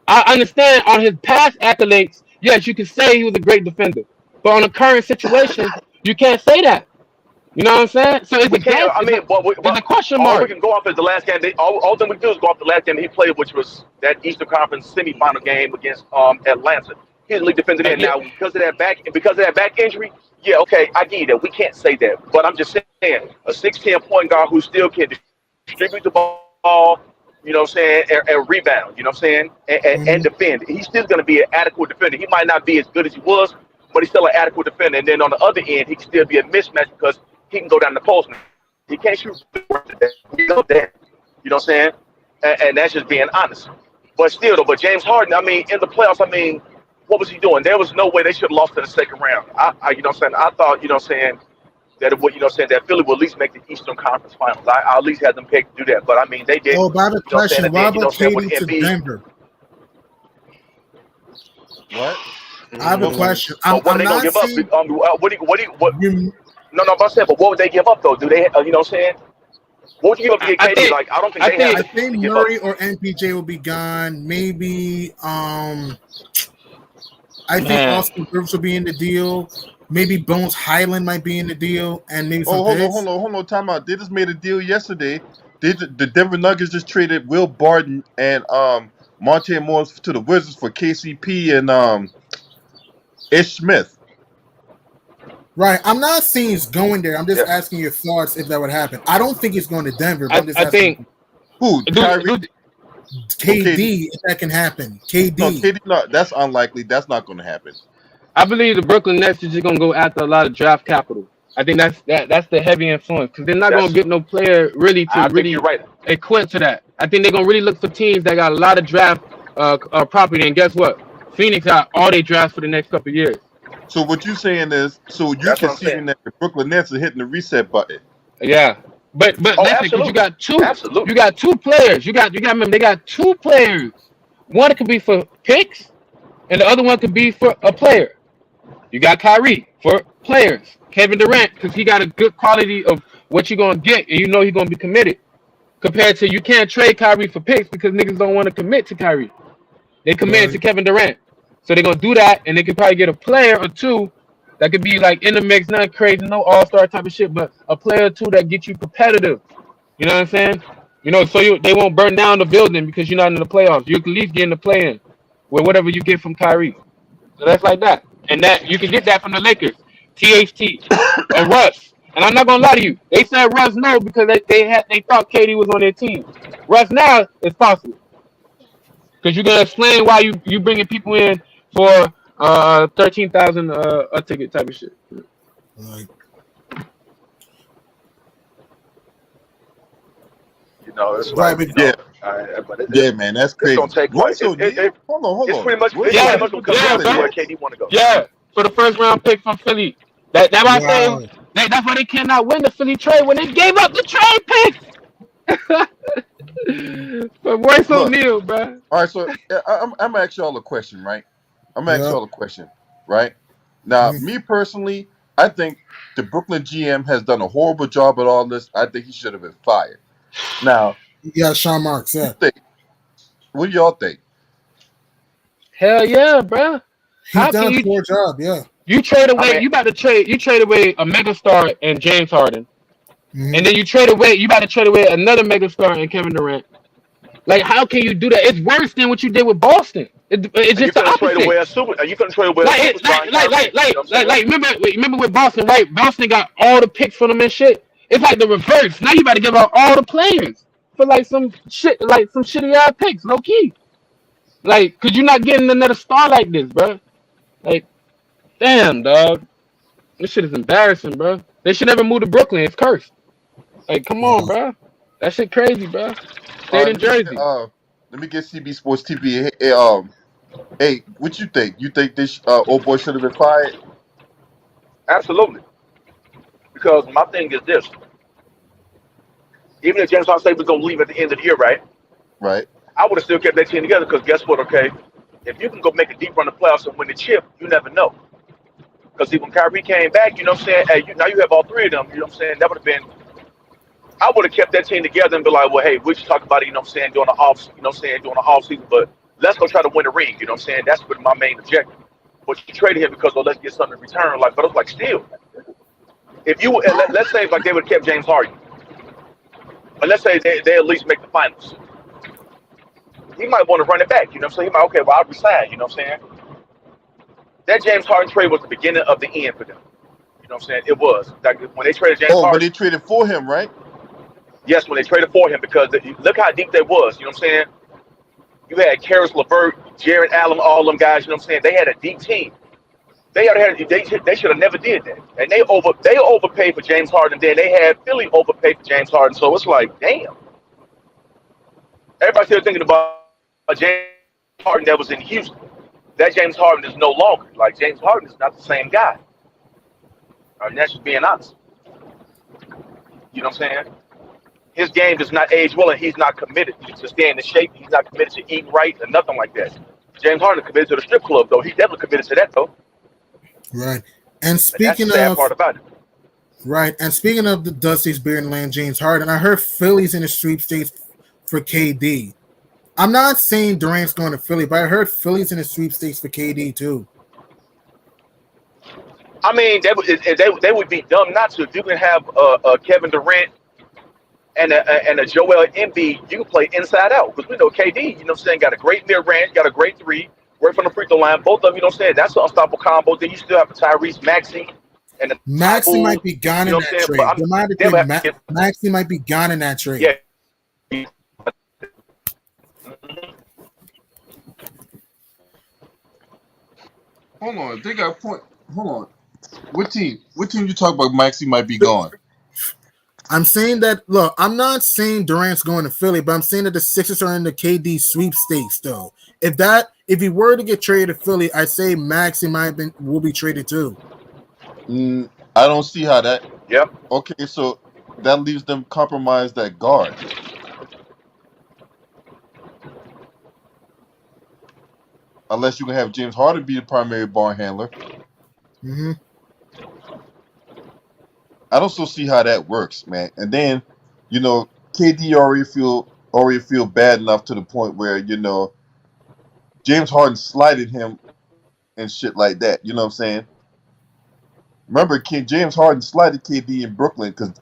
I understand on his past accolades, yes, you can say he was a great defender. But on the current situation, you can't say that. You know what I'm saying? So it's We a can't. guess. I mean, It's a question all we mark. can go off is the last game. All thing we do is go off the last game he played, which was that Eastern Conference semifinal game against Atlanta. He's the league defender there Yeah, now because of that back injury. Yeah, okay, I get you that. We can't say that, but I'm just saying a 6'10" point guard who still can distribute the ball. You know what I'm saying, and rebound. You know what I'm saying, and Mm-hmm. defend. He's still going to be an adequate defender. He might not be as good as he was, but he's still an adequate defender. And then on the other end, he can still be a mismatch because he can go down the post. He can't shoot. We know that. You know what I'm saying? And that's just being honest. But still, though, but James Harden, I mean, in the playoffs, I mean, what was he doing? There was no way they should have lost in the second round. You know what I'm saying? I thought, you know what I'm saying, that it would, you know what I'm saying, that Philly would at least make the Eastern Conference Finals. I at least had them picked to do that. But I mean, they didn't. Oh, but I have a You know what I'm saying? question. And Why then, you know about what I'm saying, with KD to Embiid. Denver? What? I have a But, question. but what are I'm they gonna not give up? saying What? you. No, no. But I'm saying, but what would they give up though? Do they? You know what I'm saying? What would you give up to get I KD? think Like, I don't think I they have think I the think to give up. Murray or MPJ will be gone. Maybe I think man. Austin Rivers will be in the deal. Maybe Bones Highland might be in the deal, and maybe some Oh, picks. hold on. Time out. They just made a deal yesterday. The Denver Nuggets just traded Will Barton and Monte Morris to the Wizards for KCP and Ish Smith. Right. I'm not saying he's going there. I'm just Yeah. asking your thoughts if that would happen. I don't think he's going to Denver, but I'm just I think asking Who? Kyrie? Or KD? KD if that can happen. No, KD. KD. No, that's unlikely. That's not going to happen. I believe the Brooklyn Nets is just gonna go after a lot of draft capital. I think that's the heavy influence because they're not gonna That's. get no player really to I think you're really right. equate to that. I think they're gonna really look for teams that got a lot of draft property. And guess what? Phoenix got all they drafts for the next couple of years. So what you saying is, so you're That's what I'm saying. conceding that the Brooklyn Nets are hitting the reset button. Yeah, but Oh, listen, because absolutely, you absolutely. got two players. You got remember they got two players. One could be for picks, and the other one could be for a player. You got Kyrie for players. Kevin Durant, because he got a good quality of what you're gonna get, and you know he's gonna be committed. Compared to you can't trade Kyrie for picks because niggas don't want to commit to Kyrie. They committed to Right. Kevin Durant. So they're gonna do that, and they could probably get a player or two that could be like in the mix, not crazy, no all-star type of shit, but a player or two that get you competitive. You know what I'm saying? You know, so they won't burn down the building because you're not in the playoffs. You can at least get in the play-in with whatever you get from Kyrie. So that's like that. And that you can get that from the Lakers. THT or Russ. And I'm not gonna lie to you. They said Russ no because they thought KD was on their team. Russ now is possible. Because you're gonna explain why you bringing people in for 13,000 a ticket type of shit. Like, You know, it's right. like But you Yeah, know, but yeah, man, that's it's crazy. gonna take Why place. so? Hold It's on. pretty much Where's it's the pretty Yeah, much Lakers gonna come with yeah, down this to shit bro. where at? KD want to go. Yeah. For the first round pick from Philly. That's why I wow. say that's why they cannot win the Philly trade when they gave up the trade picks. For Royce Look, O'Neal, bro. all right. So I'm gonna ask y'all a question, right? I'm gonna ask Yeah. y'all a question, right? Now, Mm. me personally, I think the Brooklyn GM has done a horrible job at all this. I think he should have been fired. Now, Yeah, Sean Marks. you Yeah. think? What do y'all think? Hell yeah, bro. He's How done can a you poor job. Yeah. you trade I away mean, you trade away a megastar and James Harden. Hmm. And then you about to trade away another megastar and Kevin Durant. Like, how can you do that? It's worse than what you did with Boston. It's and you just the couldn't trade opposite. away a super. And you couldn't trade away a Like, it, superstar in Kyrie. You know what I'm saying? remember with Boston, right? Boston got all the picks for them and shit. It's like the reverse. Now you about to give out all the players for like some shit, like some shitty ass picks, low key. Like, cause you're not getting another star like this, bro. Like, damn, dog, this shit is embarrassing, bro. They should never move to Brooklyn. It's cursed. Like, come on, Wow. bro. That shit crazy, bro. All Stayed right, in Jersey. let me get CB Sports TV. Hey, what you think? You think this old boy should have been fired? Absolutely. Because my thing is this: even if James Harden was gonna leave at the end of the year, right? Right. I would have still kept that team together. Because guess what? Okay, if you can go make a deep run of playoffs and win the chip, you never know. Because when Kyrie came back, you know what I'm saying? Hey, now you have all three of them. You know what I'm saying? That would have been. I would have kept that team together and be like, well, hey, we should talk about it. You know what I'm saying? During the off, you know what I'm saying? During the off season, but let's go try to win the ring. You know what I'm saying? That's been my main objective. But you traded him because, well, let's get something in return. Like, but I was like, still, if you let's say like they would have kept James Harden, but let's say they at least make the finals, he might want to run it back. You know what I'm saying? He might, okay, well, I'll resign. You know what I'm saying? That James Harden trade was the beginning of the end for them. You know what I'm saying? It was. Like when they traded James Oh, when Harden, they traded for him, right? yes, when they traded for him, because look how deep they was. You know what I'm saying? You had Karis LeVert, Jared Allen, all them guys. You know what I'm saying? They had a deep team. They should have never did that, and they overpaid for James Harden. Then they had Philly overpaid for James Harden. So it's like, damn, everybody's still thinking about James Harden that was in Houston. That James Harden is no longer. Like James Harden is not the same guy. I mean, that's just being honest. You know what I'm saying? His game does not age well, and he's not committed to staying in shape. He's not committed to eating right or nothing like that. James Harden committed to the strip club, though. He definitely committed to that, though. Right. And And that's the speaking sad of part about it. right, and speaking of the Dusty's beard and land James Harden, I heard Philly's in the sweepstakes for KD. I'm not saying Durant's going to Philly, but I heard Philly's in the sweepstakes for KD too. I mean, they would be dumb not to. If you can have Kevin Durant and a Joel Embiid, you can play inside out. Because we know KD, you know what I'm saying, got a great mid range, got a great three, right from the free throw line. Both of them, you know what I'm saying, that's an unstoppable combo. Then you still have a Tyrese Maxey and a Maxey Tybull, might be gone you in know what that I'm saying? But trade. They might have to they would trade have to get, Maxey might be gone in that trade. yeah. Hold on, they got a point. Hold on. What team? What team you talk about? Maxie might be gone. I'm saying that. Look, I'm not saying Durant's going to Philly, but I'm saying that the Sixers are in the KD sweepstakes. Though, if he were to get traded to Philly, I'd say Maxey will be traded too. I don't see how that. Yeah. Okay, so that leaves them compromised at guard. unless you can have James Harden be the primary ball handler. Mm-hmm. I don't still see how that works, man. And then, KD already feel bad enough to the point where James Harden slighted him and shit like that. You know what I'm saying? Remember, James Harden slighted KD in Brooklyn because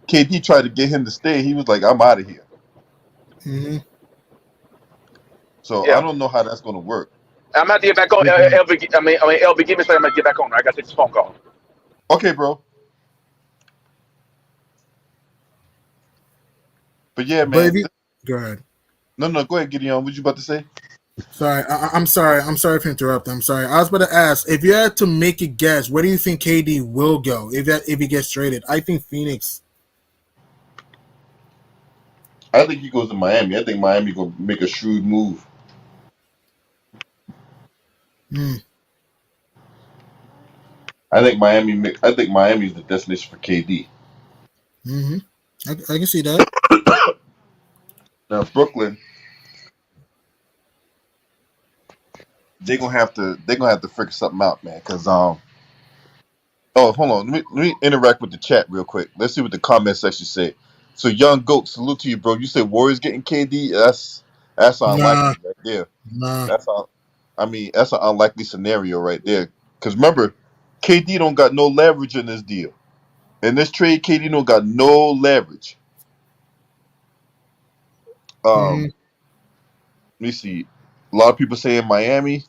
KD tried to get him to stay. He was like, "I'm out of here." Mm-hmm. So I Yeah. don't know how that's going to work. I'm about to get back on. Good point. LB, give me a second. I'm gonna get back on. I got to take this phone call. Okay, bro. But yeah, But if man. you go ahead. No, no, go ahead, Gideon. What you about to say? Sorry, I'm sorry. I'm sorry for interrupting. I'm sorry. I was about to ask if you had to make a guess, where do you think KD will go if he gets traded? I think Phoenix. I think he goes to Miami. I think Miami gonna make a shrewd move. Mm, I think Miami is the destination for KD. hmm I can see that. Now Brooklyn, they're gonna have to figure something out, man. Cause oh, hold on, let me interact with the chat real quick. Let's see what the comment section say. So Young Goat, salute to you, bro. You said Warriors getting KD. That's Nah, unlikely right there. nah. That's un, I mean that's an unlikely scenario right there. Cause remember, KD don't got no leverage in this deal. In this trade, KD don't got no leverage. hmm Um, Let me see. A lot of people saying Miami.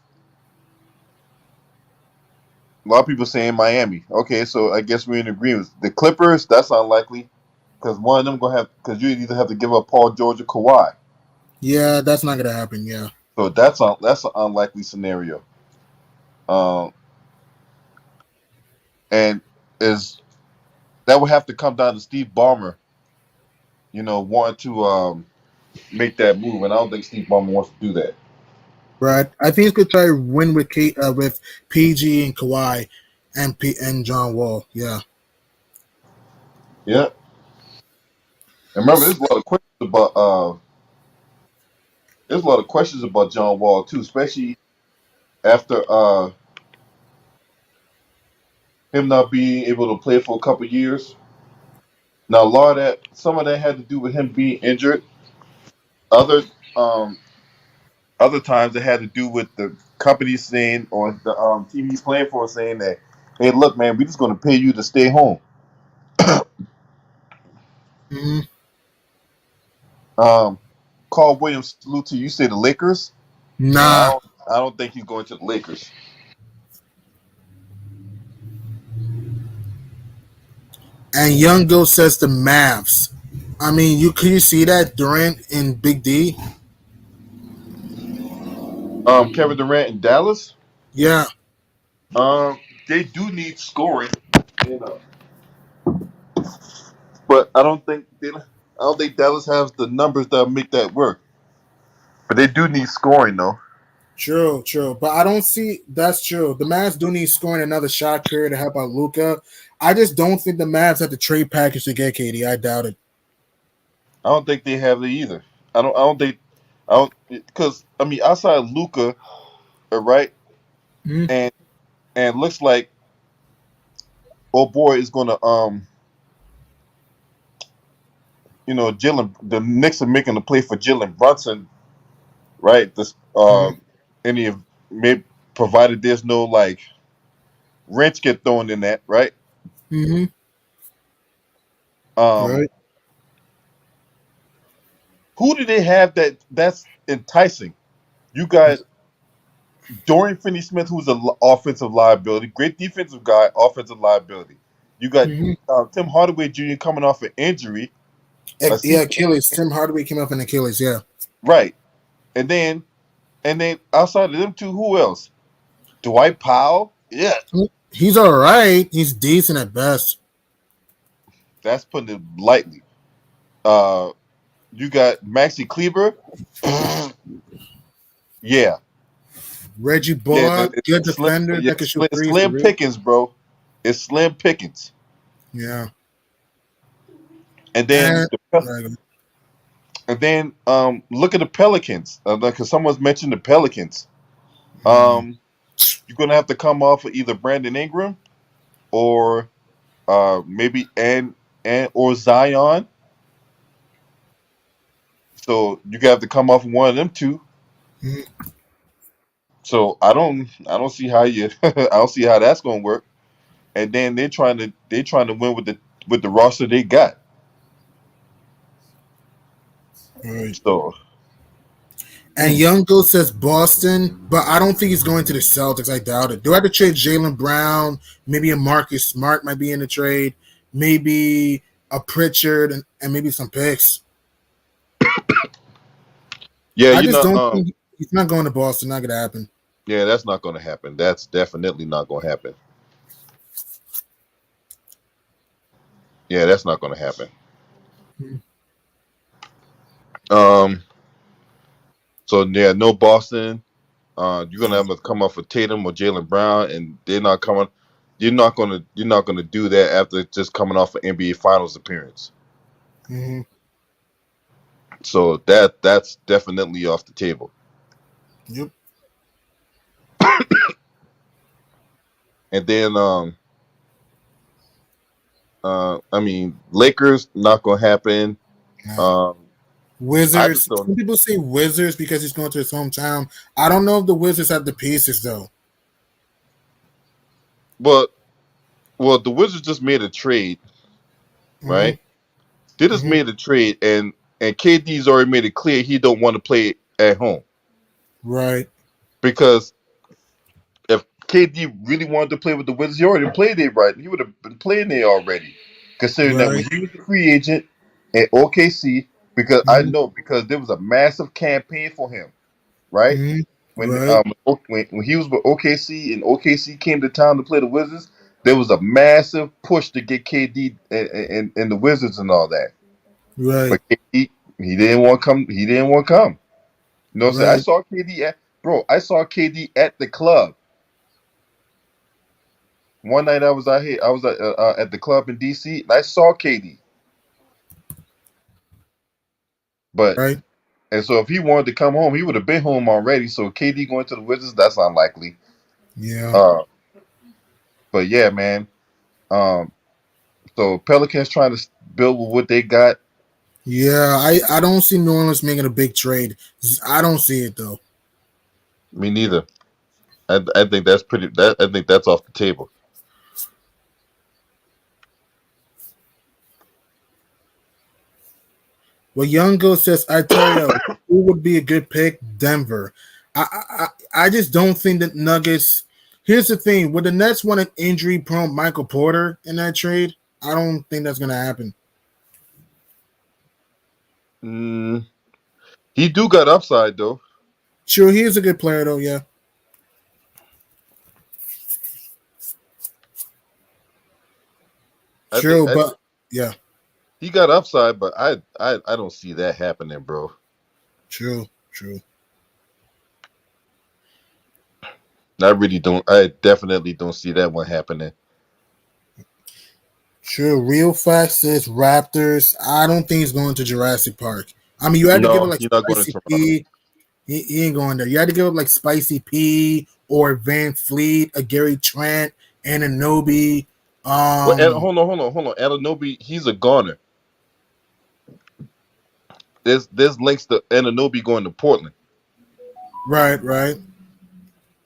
A lot of people saying Miami. Okay, so I guess we're in agreement. The Clippers, that's unlikely because one of them gonna have because you either have to give up Paul George or Kawhi. Yeah, that's not gonna happen. Yeah, So that's an unlikely scenario. Um, and is that would have to come down to Steve Ballmer, wanting to make that move, and I don't think Steve Ballmer wants to do that. right. I think he's gonna try to win with PG and Kawhi and John Wall. Yeah. Yeah, and remember, there's a lot of questions about John Wall too, especially after him not being able to play for a couple years. Now, some of that had to do with him being injured. Other um, other times it had to do with the company saying or the team he's playing for saying that, "Hey, look, man, we're just going to pay you to stay home." hmm Um, Carl Williams, salute to you. You say the Lakers? No, Nah. I don't think he's going to the Lakers. And Young Go says the Mavs. I mean, can you see that Durant and Big D? Kevin Durant in Dallas. Yeah, Um, they do need scoring, you know, but I don't think Dallas has the numbers that make that work. But they do need scoring though. true, true. But I don't see that's true. The Mavs do need scoring another shot career to help out Luca. I just don't think the Mavs have the trade package to get KD. I doubt it. I don't think they have it either. I don't think. I don't because I mean outside of Luca, right? Mm-hmm. And looks like old boy is gonna Jalen the Knicks are making a play for Jalen Brunson, right? This any of maybe provided there's no like wrench get thrown in that, right? Mm-hmm. Um, Right. who do they have that's enticing? You got Dorian Finney-Smith, who's an offensive liability, great defensive guy, offensive liability. You got Mm-hmm. Tim Hardaway Jr. coming off an injury, a Yeah, season, Achilles. Tim Hardaway came up in Achilles. Yeah. right? And then outside of them two, who else? Dwight Powell. Yeah, He's all right. He's decent at best. that's putting it lightly. Uh, you got Maxi Kleber. Yeah, Reggie yeah. Bullock, good It's slim, defender yeah, that can shoot threes for slim real. pickings, bro. It's slim pickings. Yeah. And then And look at the Pelicans because someone's mentioned the Pelicans. Mm. You're gonna have to come off of either Brandon Ingram or maybe and or Zion. So you have to come off one of them two. Mm. So I don't see how you I don't see how that's gonna work. And then they're trying to win with the roster they got. Right. So And hmm. Young Goat says Boston, but I don't think he's going to the Celtics. I doubt it. Do I have to trade Jalen Brown? Maybe a Marcus Smart might be in the trade. Maybe a Pritchard and maybe some picks. Yeah, I you just know, don't think he's not going to Boston. Not gonna happen. yeah, that's not gonna happen. That's definitely not gonna happen. Yeah, that's not gonna happen. Um so yeah, no Boston. You're gonna have to come off with Tatum or Jalen Brown, and they're not coming. You're not gonna do that after just coming off an NBA Finals appearance. Mm-hmm. So that's definitely off the table. Yep. And then I mean Lakers not gonna happen. Nah. Um, I just Wizards. don't. Some people say Wizards because he's going to his hometown. I don't know if the Wizards have the pieces though. But well, the Wizards just made a trade, Mm-hmm. right? They just Mm-hmm. made a trade, and KD's already made it clear he don't want to play at home Right. because if KD really wanted to play with the Wizards, he already played there, right? He would have been playing there already. Considering that when Right. he was a free agent at OKC, because I Mm-hmm. know because there was a massive campaign for him, right? Mm-hmm. When Right. when he was with OKC and OKC came to town to play the Wizards, there was a massive push to get KD and the Wizards and all that. Right. But he didn't want to come. He didn't want to come. You know what I'm saying? I Right. saw KD at bro. I saw KD at the club one night. I was out here. I was at the club in DC, and I saw KD. But Right. and so if he wanted to come home, he would have been home already. So KD going to the Wizards, that's unlikely. Yeah. Uh, but yeah, man. Um, so Pelicans trying to build with what they got. Yeah. I don't see New Orleans making a big trade. I don't see it though. Me neither. I think that's pretty. I think that's off the table. Well, Young Go says, I tell you, who would be a good pick? Denver. I just don't think that Nuggets. Here's the thing: would the Nets want an injury-prone Michael Porter in that trade? I don't think that's going to happen. Mm, he do got upside though. Sure, he is a good player, though. Yeah, I think true, but yeah, he got upside, but I don't see that happening, bro. true, true. I really don't. I definitely don't see that one happening. Sure, real fact says Raptors. I don't think he's going to Jurassic Park. I mean, you had to give it No, like he's not going Spicy to Toronto. P. He ain't going there. You had to give up like Spicy P or Van Fleet, a Gary Trent, and Anobi. Well, Um, hold on. Ananobi, he's a goner. There's links to Ananobi going to Portland. right, right,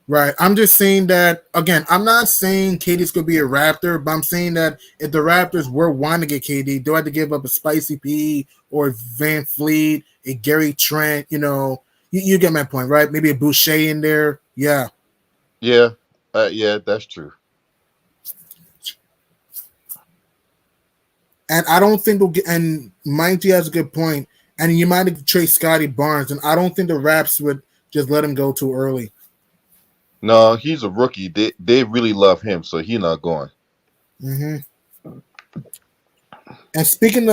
right. I'm just saying that again. I'm not saying KD's gonna be a Raptor, but I'm saying that if the Raptors were wanting to get KD, they had to give up a Spicy P or Van Fleet, a Gary Trent. You get my point, right? Maybe a Boucher in there. Yeah. Yeah, yeah, that's true. And I don't think they'll get. And Minty has a good point. And you might have traded Scotty Barnes, and I don't think the Raps would just let him go too early. No, he's a rookie. They really love him, so he's not going. Hmm. And speaking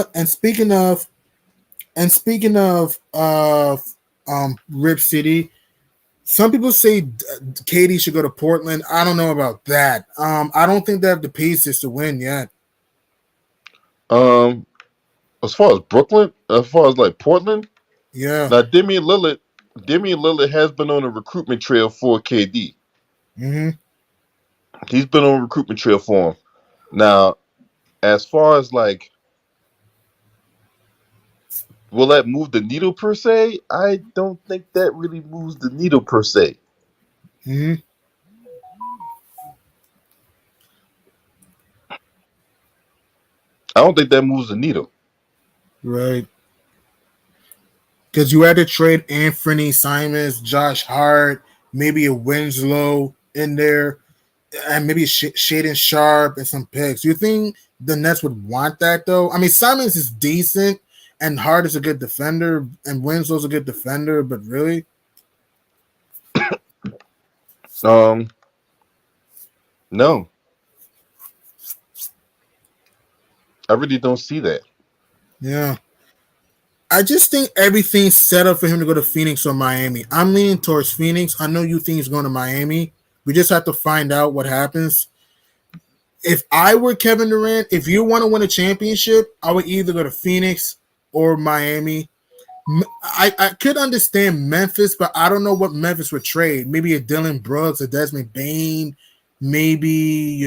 of Rip City, some people say Katie should go to Portland. I don't know about that. I don't think they have the pieces to win yet. Um, as far as Brooklyn, as far as like Portland, Yeah. now Damian Lillard. Damian Lillard has been on a recruitment trail for KD. Mm-hmm. He's been on a recruitment trail for him. Now, as far as like, will that move the needle per se? I don't think that really moves the needle per se. Mm-hmm. I don't think that moves the needle. Right. Because you had to trade Anthony Simons, Josh Hart, maybe a Winslow in there, and maybe Shaden Sharp and some picks. Do you think the Nets would want that though? I mean, Simons is decent, and Hart is a good defender, and Winslow's a good defender, but really, Um, no, I really don't see that. yeah. I just think everything's set up for him to go to Phoenix or Miami. I'm leaning towards Phoenix. I know you think he's going to Miami. We just have to find out what happens. If I were Kevin Durant, if you want to win a championship, I would either go to Phoenix or Miami. I could understand Memphis, but I don't know what Memphis would trade. Maybe a Dylan Brooks, a Desmond Bain, maybe,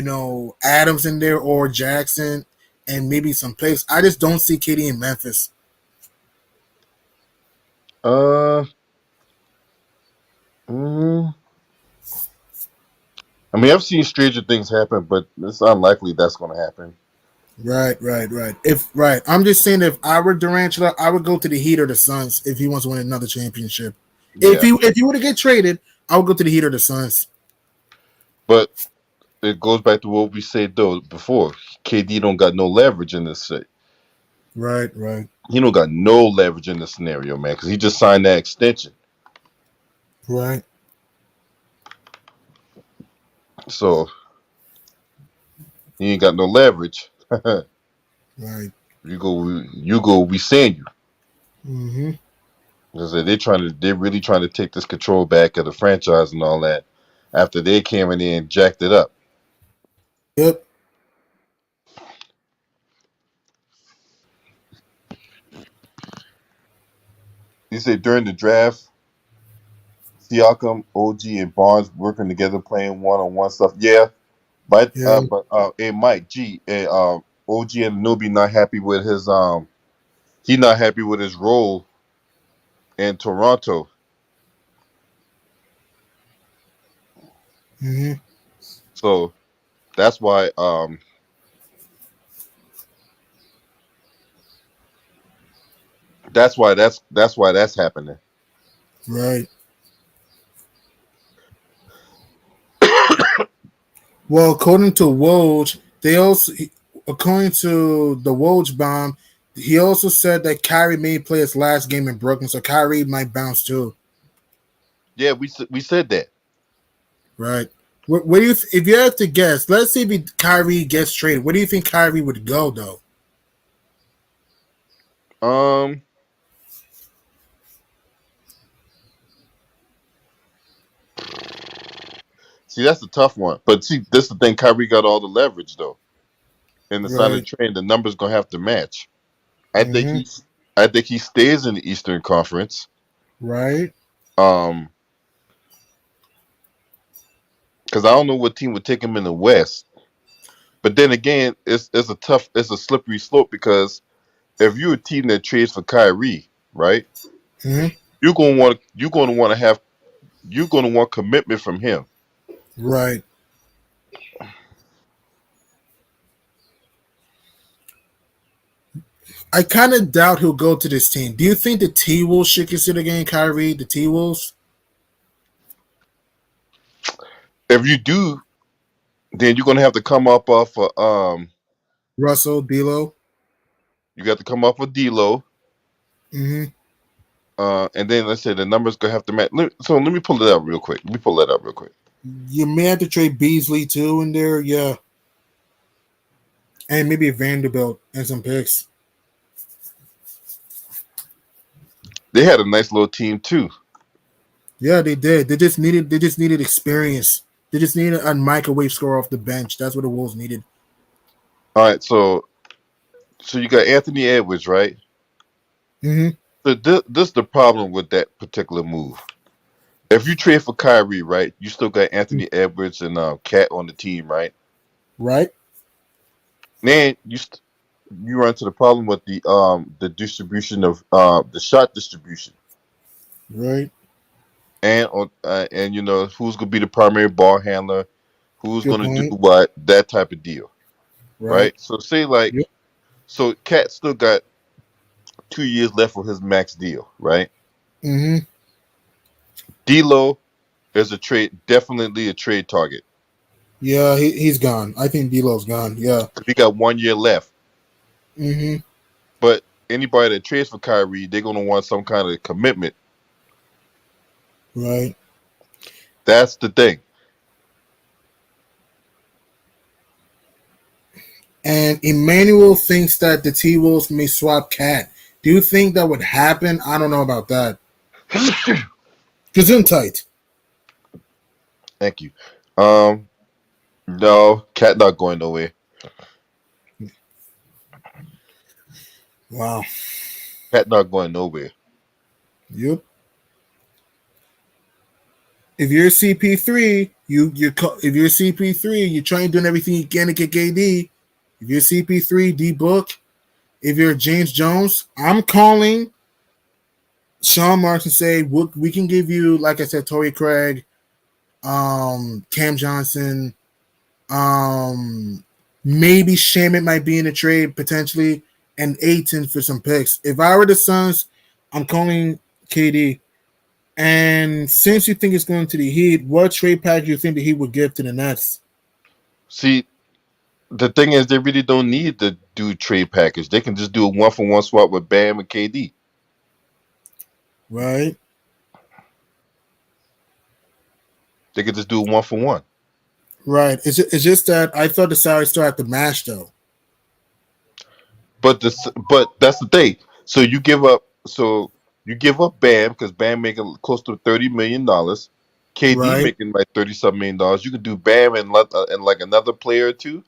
Adams in there or Jackson, and maybe some picks. I just don't see KD in Memphis. Uh, mm, I mean, I've seen stranger things happen, but it's unlikely that's going to happen. Right. I'm just saying if I were Durantula, I would go to the Heat or the Suns if he wants to win another championship. If Yeah, he were to get traded, I would go to the Heat or the Suns. but it goes back to what we said though before. KD don't got no leverage in this shit. Right, He don't got no leverage in this scenario, man, because he just signed that extension. right, So he ain't got no leverage. right. you go, we send you. Mm-hmm. Because they're really trying to take this control back of the franchise and all that. After they came in there and jacked it up. Yep. You say during the draft, Siakam, OG, and Barnes working together playing one-on-one stuff. Yeah, Yeah. hey Mike G, OG and Anunoby not happy with his he not happy with his role in Toronto. Mm-hmm. So that's why that's why that's happening. Right. Well, according to Woj, according to the Woj bomb, he also said that Kyrie may play his last game in Brooklyn, so Kyrie might bounce too. Yeah, we said that. Right. Where do you if you have to guess? Let's say if Kyrie gets traded, where do you think Kyrie would go though? Um See, that's a tough one. But see, this is the thing, Kyrie got all the leverage though. In the side of the Right. train, the numbers gonna have to match. I think Mm-hmm. he's I think he stays in the Eastern Conference. Right. Um because I don't know what team would take him in the West. But then again, it's a slippery slope because if you're a team that trades for Kyrie, right, Mm-hmm. you're gonna want commitment from him. Right. I kind of doubt he'll go to this team. Do you think the T Wolves should consider getting Kyrie? The T Wolves, If you do, then you're gonna have to come up off Russell, D'Lo. you got to come up with D'Lo. Mm-hmm. And then let's say the numbers gonna have to match. So let me pull it up real quick. Let me pull that up real quick. You may have to trade Beasley too in there, yeah, and maybe Vanderbilt and some picks. They had a nice little team too. Yeah, they did. They just needed experience. They just needed a microwave score off the bench. That's what the Wolves needed. All right, so you got Anthony Edwards, right? Mm-hmm. So this is the problem with that particular move. If you trade for Kyrie, right, you still got Anthony Edwards and Cat on the team, right? Right. Then you run into the problem with the distribution of the shot distribution, Right. and you know who's gonna be the primary ball handler, who's Good gonna do point. what, that type of deal, Right. right? So say like Yep. so Cat still got 2 years left of his max deal, right? Mm-hmm. D'Lo is definitely a trade target. Yeah, he's gone. I think D'Lo's gone. Yeah. He got 1 year left. Mm-hmm. But anybody that trades for Kyrie, they're gonna want some kind of commitment. Right. That's the thing. And Emmanuel thinks that the T Wolves may swap Cat. Do you think that would happen? I don't know about that. Gesundheit. Thank you. No, Cat not going nowhere. Wow. Cat not going nowhere. Yep. If you're CP3, if you're CP3, you're trying doing everything you can to get KD. If you're CP3, D Book. If you're James Jones, I'm calling Sean Marks and say we can give you, like I said, Torrey Craig, Cam Johnson, maybe Shaman might be in the trade potentially, and Aiton for some picks. If I were the Suns, I'm calling KD. And since you think it's going to the Heat, what trade package do you think the Heat would give to the Nets? See, the thing is, they really don't need to do trade package. They can just do a 1-for-1 swap with Bam and KD. Right. They could just do a 1-for-1. Right. It's just that I thought the salary still had to match though. But that's the thing. So you give up. So you give up Bam because Bam making close to $30 million. KD Right. making like $30-something million. You could do Bam and like another player or two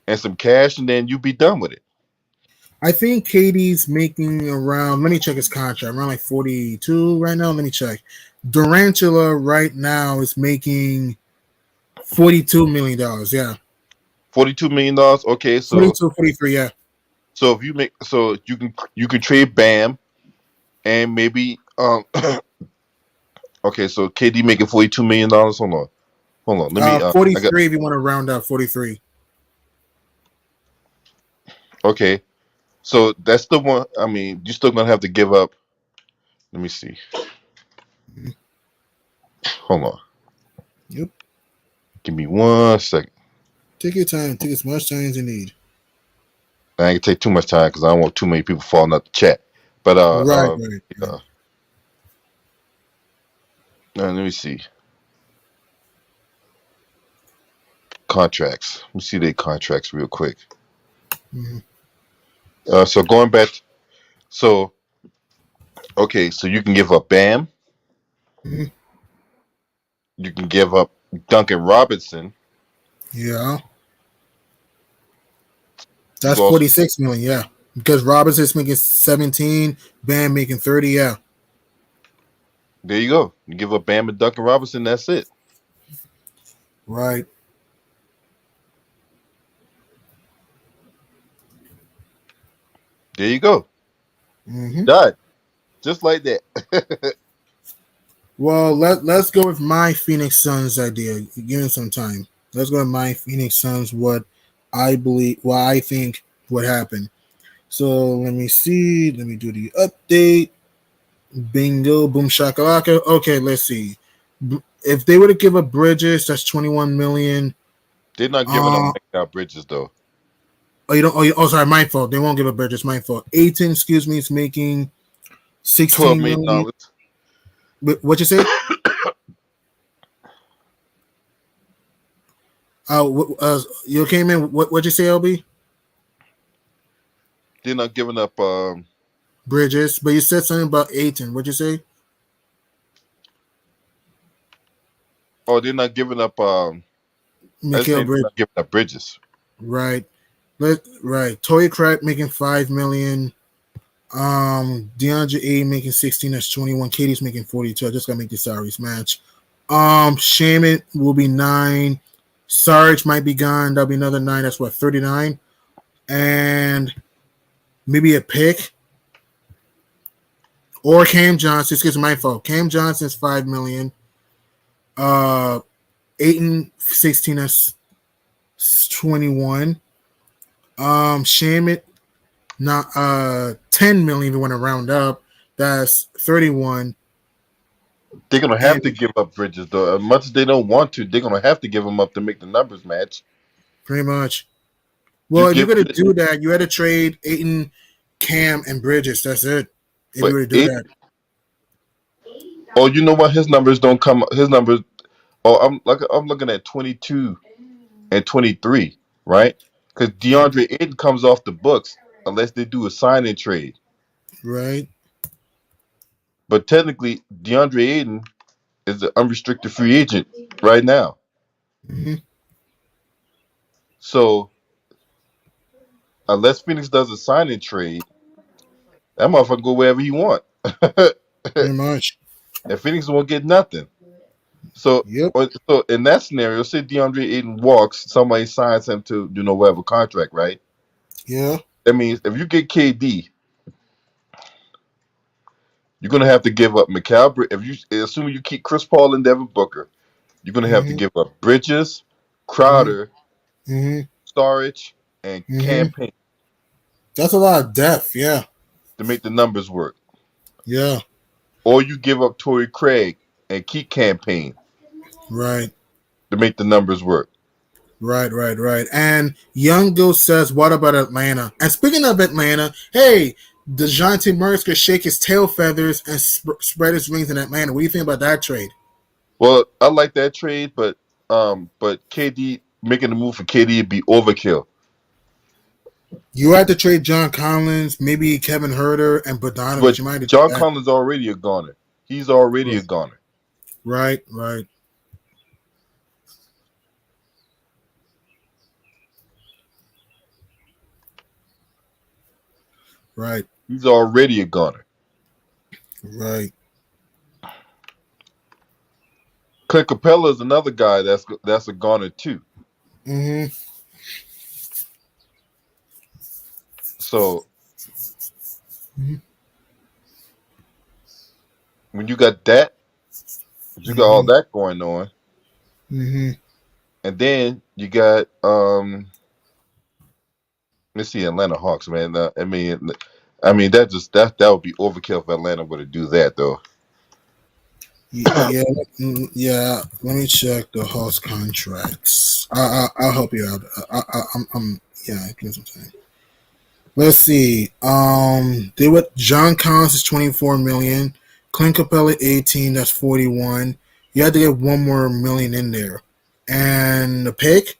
and some cash, and then you be done with it. I think KD's making around, let me check his contract, around like 42 right now. Let me check. Durantula right now is making $42 million. Yeah. $42 million. Okay, so 42, 43, yeah. so if you make so you can trade Bam and maybe okay, so KD making $42 million. Hold on. Let me I got 43 if you want to round up 43. okay. So that's the one. I mean, you're still gonna have to give up. Let me see. Hold on. Yep. Give me 1 second. Take your time. Take as much time as you need. I ain't gonna take too much time because I don't want too many people falling out the chat. But Right. yeah. Let me see. Contracts. Let me see their contracts real quick. Mm-hmm. So going back. So okay, so you can give up Bam. Mm-hmm. You can give up Duncan Robinson. Yeah. You That's can also 46 million, yeah. Because Robinson's making 17, Bam making 30, yeah. there you go. You give up Bam and Duncan Robinson. That's it. Right. There you go. Mm-hmm. Done. Just like that. Well, let's go with my Phoenix Suns idea. Give me some time. Let's go with my Phoenix Suns. What I think would happen. So let me see. Let me do the update. Bingo, boom shakalaka. Okay, let's see. If they were to give up Bridges, that's 21 million. They're not giving up Mike Bridges though. Oh, you don't. Oh, sorry, my fault. They won't give up Bridges. My fault. Aiton, excuse me, is making 12 16 million million. dollars. What you say? You came in. What'd you say, LB? They're not giving up Bridges, but you said something about Aiton. What'd you say? oh, they're not giving up I just Mikhail think they're Bridges. not giving up Bridges. Right. Right. Toy Crack making 5 million. DeAndre A making 16, that's 21. Katie's making 42. I just gotta make the salaries match. Shaman will be 9. Sarge might be gone. That'll be another 9. That's what, 39. And maybe a pick. Or Cam Johnson. Excuse me, my fault. Cam Johnson's 5 million. Aiton 16, that's 21. Shamit not 10 million if you want to round up. That's 31. They're gonna have And to give up Bridges though. As much as they don't want to, they're gonna have to give him up to make the numbers match. pretty much. You Well, if you're give, gonna do that, you had to trade Aiton, Cam, and Bridges. That's it. If you but were to do that. oh, you know what? His numbers don't come. His numbers. Oh, I'm looking at 22 and 23, right? Because Mhm. DeAndre Ayton comes off the books unless they do a sign and trade. Right. But technically, DeAndre Ayton is an unrestricted free agent right now. Mm-hmm. So unless Phoenix does a sign and trade, that motherfucker go wherever he want. Pretty much. And Phoenix won't get nothing. So, Yep. so in that scenario, say DeAndre Ayton walks, somebody signs him to whatever contract, right? Yeah. That means if you get KD, you're gonna have to give up McCall. If you assuming you keep Chris Paul and Devin Booker, you're gonna have to Mm-hmm. give up Bridges, Mm-hmm. Crowder, Mm-hmm. Starich, and Mm-hmm. Campaign That's a lot of depth. Yeah. to make the numbers work. Yeah. Or you give up Torrey Craig and keep Campaign Right. to make the numbers work. Right. And Young Bill says, what about Atlanta? And speaking of Atlanta, hey, DeJounte Murray could shake his tail feathers and spread his wings in Atlanta. What do you think about that trade? Well, I like that trade, but KD making the move for KD would be overkill. You had to trade John Collins, maybe Kevin Herter, and But Bogdanovich. You might have to do John that. Collins already a goner. He's already a goner. Right. He's already a goner. Right. Clint Capella is another guy that's a goner too. Mm-hmm. So Mm-hmm. when you got that, you got all that going on, Mm-hmm. and then you got let's see, Atlanta Hawks, man. I mean that would be overkill if Atlanta were to do that though. Yeah, yeah. Let me check the host contracts. I'll help you out. I'm yeah. Give me some time. Let's see. They what? John Collins is 24 million. Clint Capella 18. That's 41. You had to get one more million in there, and the pick.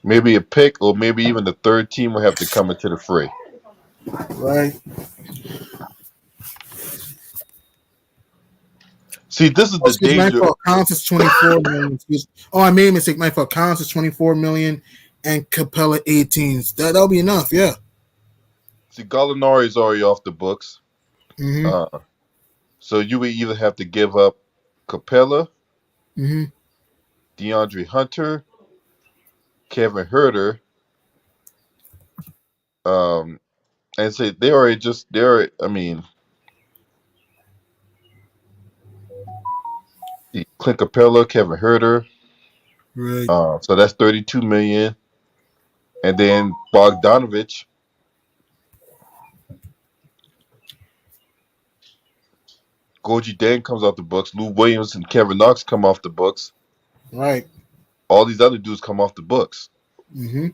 Maybe a pick, or maybe even the third team will have to come into the fray. Right. See, this is Oh, the excuse me, my danger. fault. Collins is 24 million. Oh, I made a mistake. My fault. Collins is 24 million, and Capella 18. That'll be enough. Yeah. See, Gallinari is already off the books. Mm-hmm. So you would either have to give up Capella, Mm-hmm. DeAndre Hunter, Kevin Herter, and say I mean, Clint Capella, Kevin Herter. Right. So that's 32 million, and then Bogdanovich. Goji Dan comes off the books. Lou Williams and Kevin Knox come off the books. Right. All these other dudes come off the books. Mm-hmm.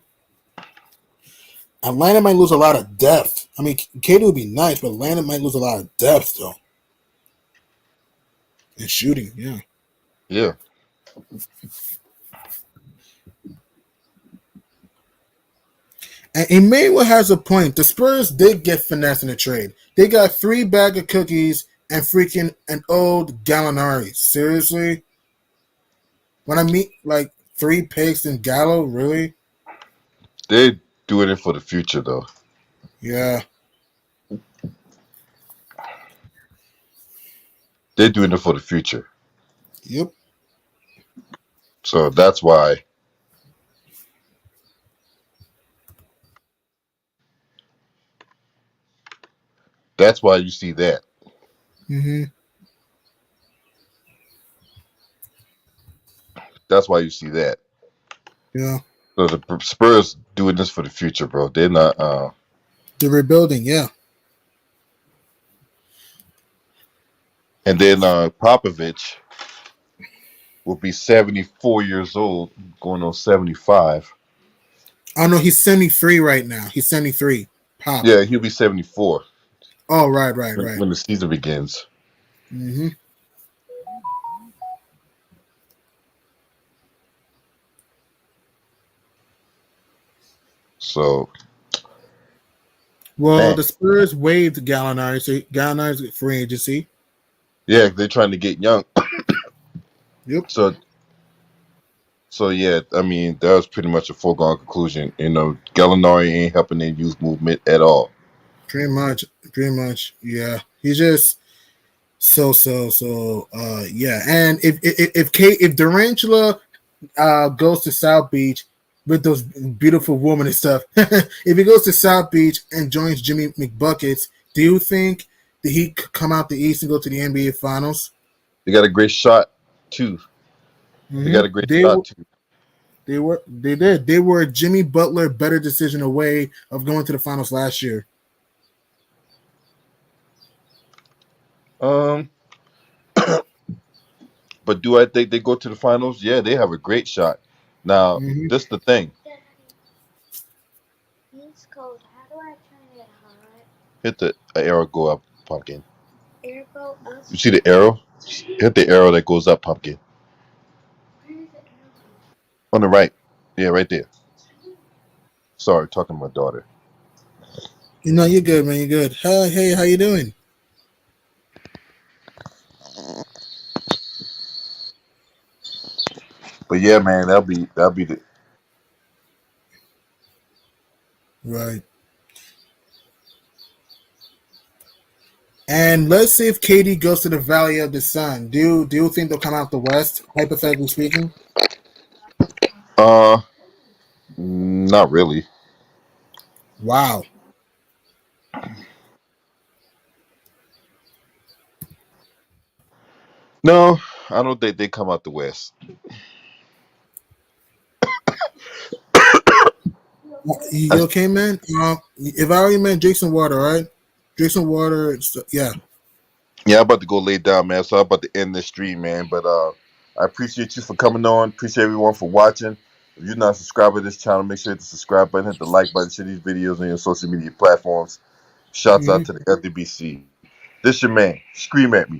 Atlanta might lose a lot of depth. I mean, KD would be nice, but Atlanta might lose a lot of depth though. And shooting, yeah. Yeah. And Emmanuel has a point. The Spurs did get finesse in the trade. They got 3 bag of cookies and freaking an old Gallinari. Seriously? When I meet like 3 picks in Gallo, really? They're doing it for the future though. Yeah. They're doing it for the future. Yep. So that's why. That's why you see that. Mm-hmm. That's why you see that. Yeah. So the Spurs doing this for the future, bro. They're not. The rebuilding. Yeah. And then Popovich will be 74 years old, going on 75. Oh no, he's 73 right now. He's 73. Pop. Yeah, he'll be 74 Oh right, right, right. when the season begins. Mm-hmm. So, Well, man, the Spurs waived Gallinari, so Gallinari's free agency. yeah, they're trying to get young. Yep. So, yeah, I mean, that was pretty much a foregone conclusion. You know, Gallinari ain't helping their youth movement at all. Pretty much. Pretty much. Yeah. He's just so. Yeah. And if Durantula goes to South Beach with those beautiful women and stuff, if he goes to South Beach and joins Jimmy McBuckets, do you think that he could come out the East and go to the NBA Finals? They got a great shot too. They Mm-hmm. got a great shot too. They were a Jimmy Butler better decision away of going to the finals last year. Um, but do I think they go to the finals? Yeah, they have a great shot. Now, Mm-hmm. this the thing. It's cold. How do I turn it hot? Hit the arrow, go up, pumpkin. Air go up. You see the arrow? Hit the arrow that goes up, pumpkin. Where is it? On the right. Yeah, right there. Sorry, talking to my daughter. You know, you're good, man. You're good. Hey, how you doing? But yeah, man, that'll be the. Right. And let's see if KD goes to the Valley of the Sun. Do you think they'll come out the West, hypothetically speaking? Not really. Wow. No, I don't think they come out the West. You okay, man? If I already met Jason Water, right? Jason Water, yeah. Yeah, I'm about to go lay down, man. So I'm about to end this stream, man. But I appreciate you for coming on. Appreciate everyone for watching. If you're not subscribed to this channel, make sure to hit the subscribe button, hit the like button, share these videos on your social media platforms. Shouts Mm-hmm. out to the LDBC. This your man. Scream at me.